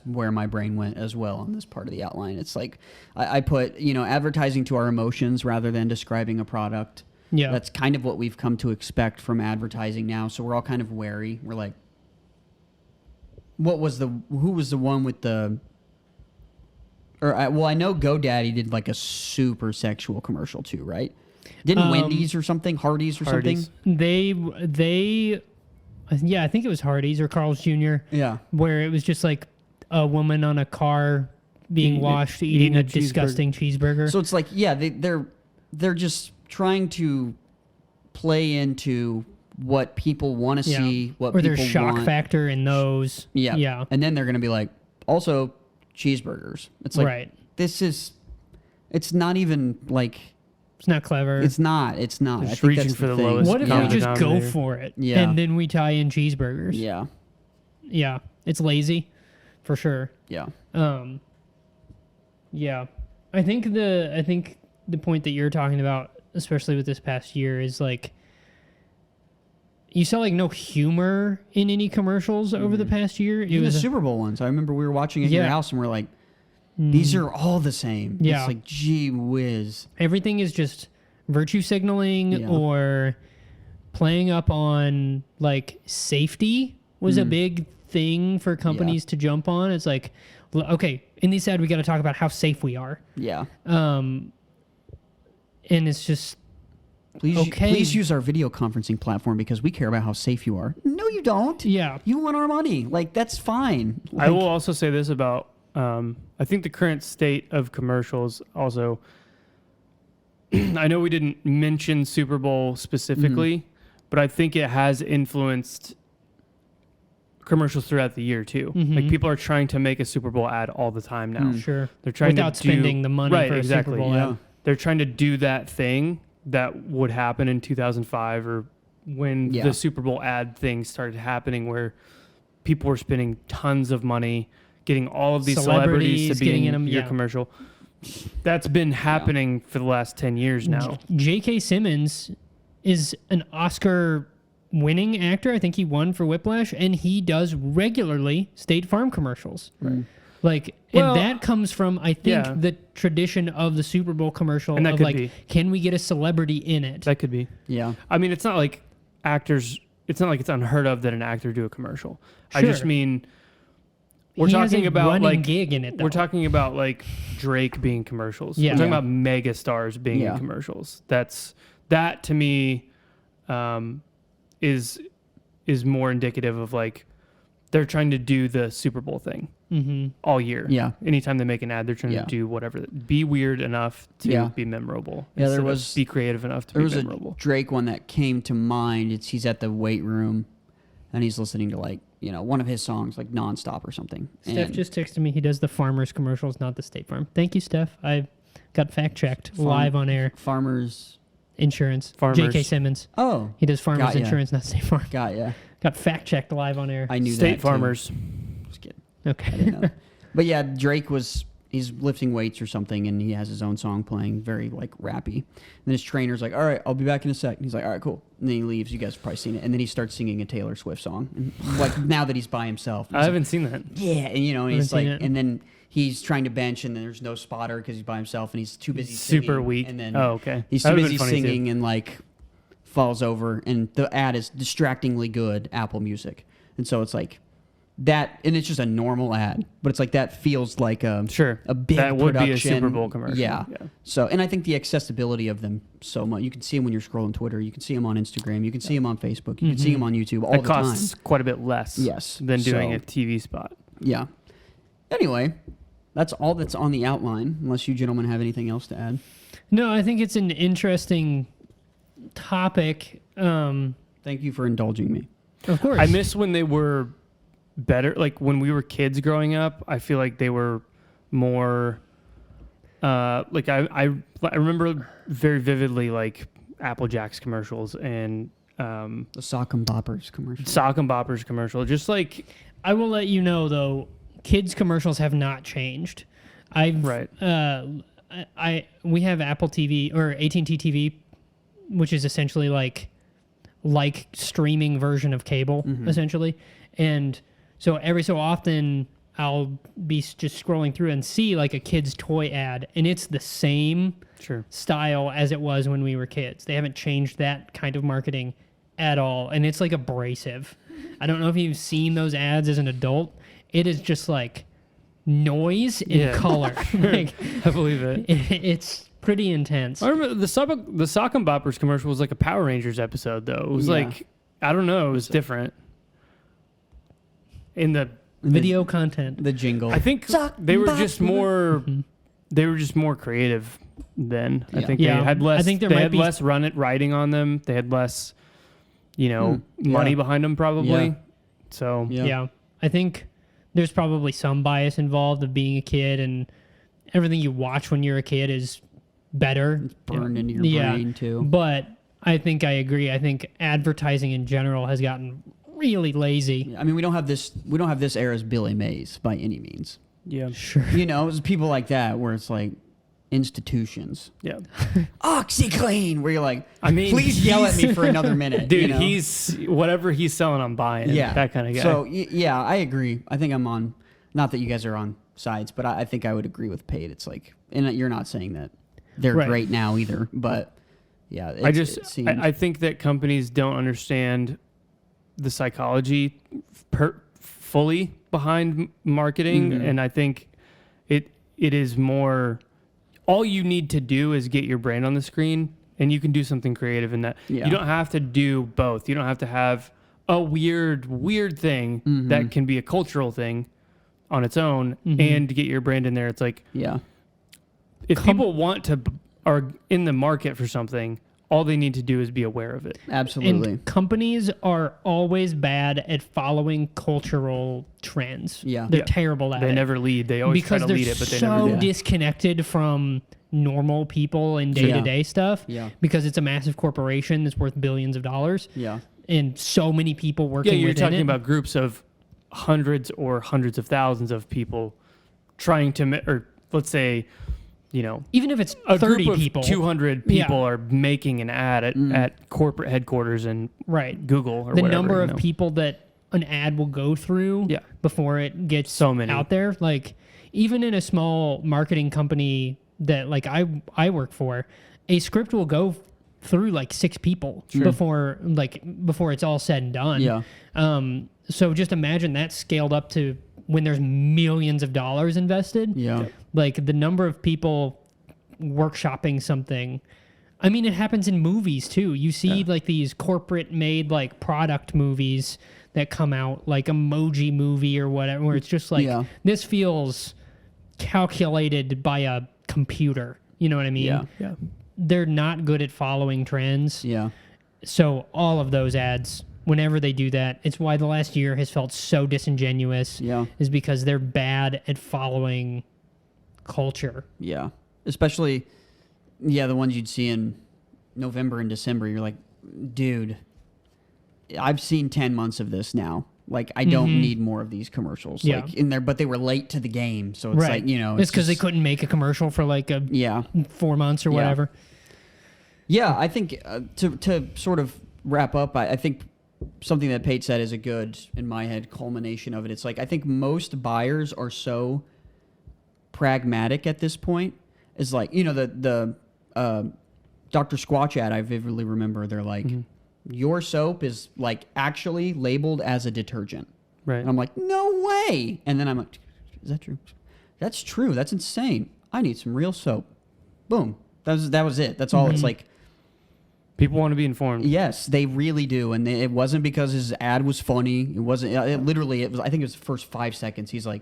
[SPEAKER 3] where my brain went as well on this part of the outline. It's like I put advertising to our emotions rather than describing a product.
[SPEAKER 1] yeah.
[SPEAKER 3] That's kind of what we've come to expect from advertising now. So we're all kind of wary. We're like, who was the one with the? I know GoDaddy did like a super sexual commercial too, right? Didn't Wendy's or something, Hardee's or
[SPEAKER 2] Hardee's.
[SPEAKER 3] something?
[SPEAKER 1] They I think it was Hardee's or Carl's Jr.
[SPEAKER 3] Yeah.
[SPEAKER 1] where it was just like a woman on a car being
[SPEAKER 2] Eating a-
[SPEAKER 1] washed
[SPEAKER 2] eating
[SPEAKER 1] eating
[SPEAKER 2] a
[SPEAKER 1] a
[SPEAKER 2] cheeseburger.
[SPEAKER 1] disgusting cheeseburger.
[SPEAKER 3] So it's like, yeah, they're just trying to play into what people want to
[SPEAKER 1] Yeah.
[SPEAKER 3] see, what
[SPEAKER 1] or
[SPEAKER 3] people
[SPEAKER 1] there's shock
[SPEAKER 3] want.
[SPEAKER 1] factor in those.
[SPEAKER 3] Yeah.
[SPEAKER 1] Yeah.
[SPEAKER 3] And then they're going to be like, also cheeseburgers. It's like,
[SPEAKER 1] Right.
[SPEAKER 3] it's not even like,
[SPEAKER 1] It's not clever.
[SPEAKER 3] it's not. I
[SPEAKER 2] Just
[SPEAKER 3] think
[SPEAKER 2] reaching
[SPEAKER 3] that's
[SPEAKER 2] for the
[SPEAKER 3] thing.
[SPEAKER 2] lowest
[SPEAKER 1] What if
[SPEAKER 2] common
[SPEAKER 1] we just go
[SPEAKER 2] denominator.
[SPEAKER 1] for it
[SPEAKER 3] Yeah.
[SPEAKER 1] and then we tie in cheeseburgers?
[SPEAKER 3] Yeah.
[SPEAKER 1] yeah, it's lazy, for sure.
[SPEAKER 3] Yeah.
[SPEAKER 1] Yeah, I think the point that you're talking about, especially with this past year, is like you saw like no humor in any commercials over the past year. It
[SPEAKER 3] Even the
[SPEAKER 1] was
[SPEAKER 3] Super Bowl ones. I remember we were watching at your
[SPEAKER 1] Yeah.
[SPEAKER 3] house and we're like, these are all the same.
[SPEAKER 1] Yeah.
[SPEAKER 3] It's like, gee whiz.
[SPEAKER 1] everything is just virtue signaling
[SPEAKER 3] Yeah.
[SPEAKER 1] or playing up on like safety was a big thing for companies to jump on. It's like, okay, in this ad we got to talk about how safe we are.
[SPEAKER 3] Yeah.
[SPEAKER 1] And it's just
[SPEAKER 3] Please use our video conferencing platform because we care about how safe you are. No, you don't.
[SPEAKER 1] yeah.
[SPEAKER 3] You want our money. Like, that's fine.
[SPEAKER 2] I will also say this about I think the current state of commercials also. I know we didn't mention Super Bowl specifically, but I think it has influenced commercials throughout the year too. Like people are trying to make a Super Bowl ad all the time now.
[SPEAKER 1] Sure.
[SPEAKER 2] They're trying
[SPEAKER 1] Without
[SPEAKER 2] to do,
[SPEAKER 1] spending the money
[SPEAKER 2] right,
[SPEAKER 1] for a
[SPEAKER 2] exactly.
[SPEAKER 1] Super Bowl
[SPEAKER 3] Yeah.
[SPEAKER 1] ad.
[SPEAKER 2] They're trying to do that thing that would happen in 2005 or when
[SPEAKER 3] Yeah.
[SPEAKER 2] the Super Bowl ad thing started happening, where people were spending tons of money getting all of these celebrities to be
[SPEAKER 1] getting
[SPEAKER 2] in
[SPEAKER 1] in 'em,
[SPEAKER 2] your
[SPEAKER 1] yeah.
[SPEAKER 2] commercial. That's been happening for the last 10 years now.
[SPEAKER 1] J.K. Simmons is an Oscar-winning actor. I think he won for Whiplash, and he does regularly State Farm commercials.
[SPEAKER 3] Right.
[SPEAKER 1] Like,
[SPEAKER 2] Well,
[SPEAKER 1] and that comes from, I think,
[SPEAKER 2] yeah.
[SPEAKER 1] the tradition of the Super Bowl commercial
[SPEAKER 2] And that
[SPEAKER 1] of
[SPEAKER 2] could
[SPEAKER 1] like,
[SPEAKER 2] be.
[SPEAKER 1] can we get a celebrity in it?
[SPEAKER 2] That could be.
[SPEAKER 3] Yeah.
[SPEAKER 2] I mean, it's not like actors, it's not like it's unheard of that an actor do a commercial. I just
[SPEAKER 1] Sure.
[SPEAKER 2] mean, we're
[SPEAKER 1] He has
[SPEAKER 2] talking
[SPEAKER 1] a
[SPEAKER 2] about
[SPEAKER 1] running
[SPEAKER 2] like,
[SPEAKER 1] gig in it. Though.
[SPEAKER 2] we're talking about like Drake being commercials.
[SPEAKER 1] Yeah.
[SPEAKER 2] We're talking
[SPEAKER 3] Yeah.
[SPEAKER 2] about mega stars being
[SPEAKER 3] Yeah.
[SPEAKER 2] in commercials. That to me is more indicative of like they're trying to do the Super Bowl thing all year.
[SPEAKER 3] Yeah.
[SPEAKER 2] Anytime they make an ad, they're trying
[SPEAKER 3] Yeah.
[SPEAKER 2] to do whatever, be weird enough to
[SPEAKER 3] Yeah.
[SPEAKER 2] be memorable.
[SPEAKER 3] Yeah, there
[SPEAKER 2] instead of
[SPEAKER 3] was-
[SPEAKER 2] be creative enough to
[SPEAKER 3] There
[SPEAKER 2] be
[SPEAKER 3] was
[SPEAKER 2] memorable.
[SPEAKER 3] a Drake one that came to mind. He's at the weight room and he's listening to like, one of his songs like nonstop or something.
[SPEAKER 1] Steph
[SPEAKER 3] And
[SPEAKER 1] just texted me. He does the Farmers commercials, not the State Farm. Thank you, Steph. I got fact checked live on air.
[SPEAKER 3] Farmers.
[SPEAKER 1] Insurance.
[SPEAKER 2] Farmers.
[SPEAKER 1] J.K. Simmons.
[SPEAKER 3] Oh,
[SPEAKER 1] He does Farmers
[SPEAKER 3] Got ya.
[SPEAKER 1] Insurance, not State Farm.
[SPEAKER 3] got ya.
[SPEAKER 1] Got fact checked live on air.
[SPEAKER 3] I knew
[SPEAKER 2] State
[SPEAKER 3] that. too.
[SPEAKER 2] Farmers.
[SPEAKER 3] Just kidding.
[SPEAKER 1] Okay.
[SPEAKER 3] I didn't know that. But yeah, he's lifting weights or something, and he has his own song playing, very like rappy. And then his trainer's like, "All right, I'll be back in a sec." And he's like, "All right, cool." And then he leaves. You guys have probably seen it. And then he starts singing a Taylor Swift song, and like now that he's by himself.
[SPEAKER 2] I haven't seen that.
[SPEAKER 3] Yeah, and and he's
[SPEAKER 1] Haven't
[SPEAKER 3] like,
[SPEAKER 1] seen it.
[SPEAKER 3] and then he's trying to bench, and then there's no spotter because he's by himself, and he's too busy.
[SPEAKER 2] Super
[SPEAKER 3] singing,
[SPEAKER 2] weak.
[SPEAKER 3] And then
[SPEAKER 2] Oh, okay.
[SPEAKER 3] he's
[SPEAKER 2] That
[SPEAKER 3] too
[SPEAKER 2] would've
[SPEAKER 3] busy
[SPEAKER 2] been funny, too.
[SPEAKER 3] singing and like falls over, and the ad is distractingly good Apple Music, and so it's like that, and it's just a normal ad, but it's like that feels like a
[SPEAKER 2] Sure.
[SPEAKER 3] a big
[SPEAKER 2] That would be a
[SPEAKER 3] production.
[SPEAKER 2] Super Bowl commercial.
[SPEAKER 3] Yeah.
[SPEAKER 2] Yeah.
[SPEAKER 3] So, and I think the accessibility of them so much. You can see them when you're scrolling Twitter. You can see them on Instagram. You can see them on Facebook. You can see them on YouTube all
[SPEAKER 2] It
[SPEAKER 3] the
[SPEAKER 2] costs
[SPEAKER 3] time.
[SPEAKER 2] quite a bit less
[SPEAKER 3] Yes.
[SPEAKER 2] than doing
[SPEAKER 3] So-
[SPEAKER 2] a TV spot.
[SPEAKER 3] Yeah. Anyway, that's all that's on the outline. Unless you gentlemen have anything else to add.
[SPEAKER 1] No, I think it's an interesting topic.
[SPEAKER 3] Thank you for indulging me.
[SPEAKER 1] Of course.
[SPEAKER 2] I miss when they were better. Like when we were kids growing up, I feel like they were more. Like I remember very vividly like Apple Jacks commercials and
[SPEAKER 3] The Sock and Boppers commercial.
[SPEAKER 2] Sock and Boppers commercial. Just like
[SPEAKER 1] I will let you know though, kids commercials have not changed.
[SPEAKER 2] Right.
[SPEAKER 1] We have Apple TV or AT&T TV, which is essentially like streaming version of cable, essentially. And so every so often I'll be just scrolling through and see like a kid's toy ad, and it's the same
[SPEAKER 2] sure.
[SPEAKER 1] style as it was when we were kids. They haven't changed that kind of marketing at all, and it's like abrasive. I don't know if you've seen those ads as an adult. It is just like noise and
[SPEAKER 2] Yeah.
[SPEAKER 1] color. Like,
[SPEAKER 2] I believe it.
[SPEAKER 1] it's pretty intense.
[SPEAKER 2] I remember the Sock and Boppers commercial was like a Power Rangers episode though. It was
[SPEAKER 3] Yeah.
[SPEAKER 2] like I don't know. It was different. In the
[SPEAKER 1] Video content.
[SPEAKER 3] The jingle.
[SPEAKER 2] I think
[SPEAKER 3] Sock
[SPEAKER 2] they were
[SPEAKER 3] and
[SPEAKER 2] just
[SPEAKER 3] Boppers.
[SPEAKER 2] more. They were just more creative then. I
[SPEAKER 3] Yeah.
[SPEAKER 2] think
[SPEAKER 1] Yeah.
[SPEAKER 2] they had less.
[SPEAKER 1] I think there
[SPEAKER 2] they
[SPEAKER 1] might
[SPEAKER 2] had
[SPEAKER 1] be-
[SPEAKER 2] less writing on them. They had less, money
[SPEAKER 3] Yeah.
[SPEAKER 2] behind them probably.
[SPEAKER 3] Yeah.
[SPEAKER 2] So
[SPEAKER 1] Yeah. I think there's probably some bias involved of being a kid, and everything you watch when you're a kid is better.
[SPEAKER 3] burned into your
[SPEAKER 1] Yeah.
[SPEAKER 3] brain too.
[SPEAKER 1] But I think I agree. I think advertising in general has gotten really lazy.
[SPEAKER 3] I mean, we don't have this era's Billy Mays by any means.
[SPEAKER 2] Yeah.
[SPEAKER 1] Sure.
[SPEAKER 3] You know, it's people like that where it's like institutions.
[SPEAKER 2] Yeah.
[SPEAKER 3] OxyClean, where you're like,
[SPEAKER 2] I mean,
[SPEAKER 3] please yell at me for another minute.
[SPEAKER 2] Dude,
[SPEAKER 3] you know?
[SPEAKER 2] he's whatever he's selling, I'm buying.
[SPEAKER 3] yeah,
[SPEAKER 2] That kind of guy.
[SPEAKER 3] So yeah, I agree. I think I'm on. Not that you guys are on sides, but I think I would agree with Pate. It's like, and you're not saying that they're
[SPEAKER 2] Right.
[SPEAKER 3] great now either, but yeah, it seems,
[SPEAKER 2] I think that companies don't understand the psychology fully behind marketing,
[SPEAKER 3] Mhm.
[SPEAKER 2] and I think it is more. All you need to do is get your brand on the screen, and you can do something creative in that.
[SPEAKER 3] Yeah.
[SPEAKER 2] You don't have to do both. You don't have to have a weird thing that can be a cultural thing on its own, and to get your brand in there. It's like,
[SPEAKER 3] yeah,
[SPEAKER 2] if people want to are in the market for something, all they need to do is be aware of it.
[SPEAKER 3] absolutely.
[SPEAKER 1] And companies are always bad at following cultural trends.
[SPEAKER 3] Yeah.
[SPEAKER 1] They're
[SPEAKER 2] Yeah.
[SPEAKER 1] terrible at
[SPEAKER 2] They
[SPEAKER 1] it.
[SPEAKER 2] never lead. They always
[SPEAKER 1] because
[SPEAKER 2] try to
[SPEAKER 1] they're
[SPEAKER 2] lead it, but they
[SPEAKER 1] so
[SPEAKER 2] never do.
[SPEAKER 1] disconnected from normal people and day-to-day stuff.
[SPEAKER 3] Yeah.
[SPEAKER 1] Because it's a massive corporation that's worth billions of dollars,
[SPEAKER 3] Yeah,
[SPEAKER 1] and so many people working
[SPEAKER 2] Yeah, you're
[SPEAKER 1] within
[SPEAKER 2] talking
[SPEAKER 1] it.
[SPEAKER 2] about groups of hundreds of thousands of people trying to, or let's say,
[SPEAKER 1] even if it's
[SPEAKER 2] a
[SPEAKER 1] 30
[SPEAKER 2] group of
[SPEAKER 1] people.
[SPEAKER 2] 200
[SPEAKER 1] Yeah.
[SPEAKER 2] people are making an ad at corporate headquarters in
[SPEAKER 1] Right.
[SPEAKER 2] Google or
[SPEAKER 1] The
[SPEAKER 2] whatever.
[SPEAKER 1] number
[SPEAKER 2] you
[SPEAKER 1] of
[SPEAKER 2] know.
[SPEAKER 1] people that an ad will go through
[SPEAKER 2] Yeah.
[SPEAKER 1] before it gets
[SPEAKER 2] So many.
[SPEAKER 1] out there. Like, even in a small marketing company that like I work for, a script will go through like 6 people before it's all said and done.
[SPEAKER 3] Yeah.
[SPEAKER 1] So just imagine that scaled up to when there's millions of dollars invested.
[SPEAKER 3] yeah,
[SPEAKER 1] Like the number of people workshopping something. I mean, it happens in movies too. You see like these corporate made like product movies that come out, like Emoji Movie or whatever, where it's just like,
[SPEAKER 3] Yeah.
[SPEAKER 1] this feels calculated by a computer. You know what I mean?
[SPEAKER 3] Yeah.
[SPEAKER 2] Yeah.
[SPEAKER 1] They're not good at following trends.
[SPEAKER 3] yeah,
[SPEAKER 1] So all of those ads, whenever they do that, it's why the last year has felt so disingenuous.
[SPEAKER 3] Yeah.
[SPEAKER 1] Is because they're bad at following culture.
[SPEAKER 3] yeah. Especially, yeah, the ones you'd see in November and December. You're like, dude, I've seen 10 months of this now. Like, I don't need more of these commercials.
[SPEAKER 1] Yeah.
[SPEAKER 3] Like in there, but they were late to the game, so it's like,
[SPEAKER 1] It's because they
[SPEAKER 3] just-
[SPEAKER 1] couldn't make a commercial for like
[SPEAKER 3] Yeah,
[SPEAKER 1] 4 months or
[SPEAKER 3] Yeah.
[SPEAKER 1] whatever.
[SPEAKER 3] yeah. I think to sort of wrap up, I think something that Pate said is a good, in my head, culmination of it. It's like I think most buyers are so pragmatic at this point. Is like, the Dr. Squatch ad I vividly remember. They're like, your soap is like actually labeled as a detergent.
[SPEAKER 2] Right.
[SPEAKER 3] And I'm like, no way. And then I'm like, is that true? That's true. That's insane. I need some real soap. Boom. That was it. That's all. It's like,
[SPEAKER 2] People want to be informed.
[SPEAKER 3] yes, they really do. And it wasn't because his ad was funny. It wasn't. It was. I think it was the first 5 seconds. He's like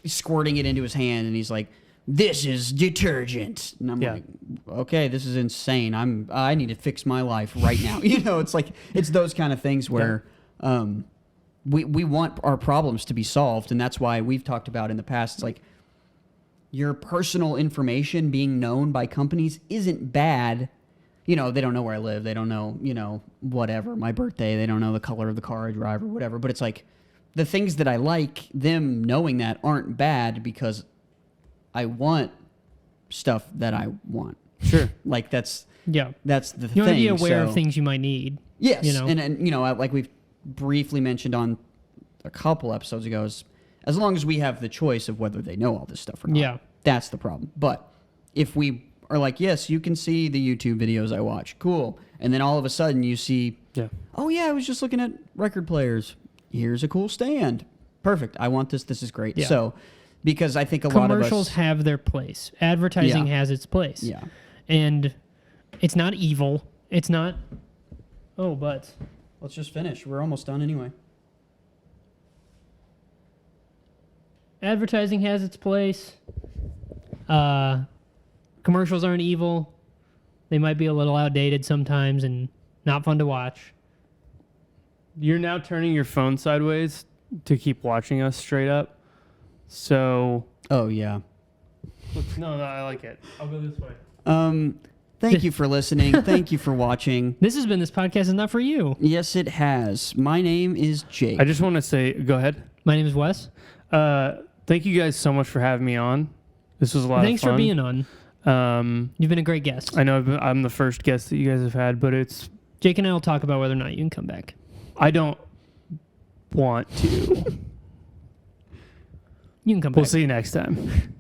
[SPEAKER 3] squirting it into his hand, and he's like, "This is detergent." And I'm
[SPEAKER 2] Yeah.
[SPEAKER 3] like, "Okay, this is insane. I need to fix my life right now." It's like it's those kind of things where we want our problems to be solved, and that's why we've talked about in the past. It's like your personal information being known by companies isn't bad. They don't know where I live. They don't know, whatever, my birthday. They don't know the color of the car I drive or whatever. But it's like the things that I like, them knowing that aren't bad because I want stuff that I want.
[SPEAKER 2] Sure.
[SPEAKER 3] Like that's
[SPEAKER 1] Yeah.
[SPEAKER 3] the
[SPEAKER 1] You
[SPEAKER 3] thing.
[SPEAKER 1] want to be aware
[SPEAKER 3] so-
[SPEAKER 1] of things you might need.
[SPEAKER 3] Yes,
[SPEAKER 1] you know?
[SPEAKER 3] and like we've briefly mentioned on a couple episodes ago, is as long as we have the choice of whether they know all this stuff or not.
[SPEAKER 1] Yeah.
[SPEAKER 3] That's the problem. But if we are like, yes, you can see the YouTube videos I watch, cool, and then all of a sudden you see,
[SPEAKER 2] Yeah.
[SPEAKER 3] oh yeah, I was just looking at record players. Here's a cool stand. Perfect. I want this. This is great.
[SPEAKER 1] Yeah.
[SPEAKER 3] So, because I think a lot of
[SPEAKER 1] Commercials
[SPEAKER 3] us,
[SPEAKER 1] have their place. Advertising
[SPEAKER 3] Yeah.
[SPEAKER 1] has its place.
[SPEAKER 3] yeah,
[SPEAKER 1] And it's not evil. It's not. Oh, but
[SPEAKER 3] let's just finish. We're almost done anyway.
[SPEAKER 1] advertising has its place. Commercials aren't evil. They might be a little outdated sometimes and not fun to watch.
[SPEAKER 2] You're now turning your phone sideways to keep watching us straight up. So
[SPEAKER 3] Oh yeah.
[SPEAKER 2] no, I like it. I'll go this way.
[SPEAKER 3] Thank you for listening. Thank you for watching.
[SPEAKER 1] This has been This Podcast Is Not For You.
[SPEAKER 3] Yes, it has. My name is Jake.
[SPEAKER 2] I just want to say, go ahead.
[SPEAKER 1] My name is Wes.
[SPEAKER 2] Thank you guys so much for having me on. This was a lot
[SPEAKER 1] Thanks
[SPEAKER 2] of fun.
[SPEAKER 1] for being on. You've been a great guest.
[SPEAKER 2] I know I'm the first guest that you guys have had, but
[SPEAKER 1] Jake and I will talk about whether or not you can come back.
[SPEAKER 2] I don't want to.
[SPEAKER 1] You can come back.
[SPEAKER 2] We'll see you next time.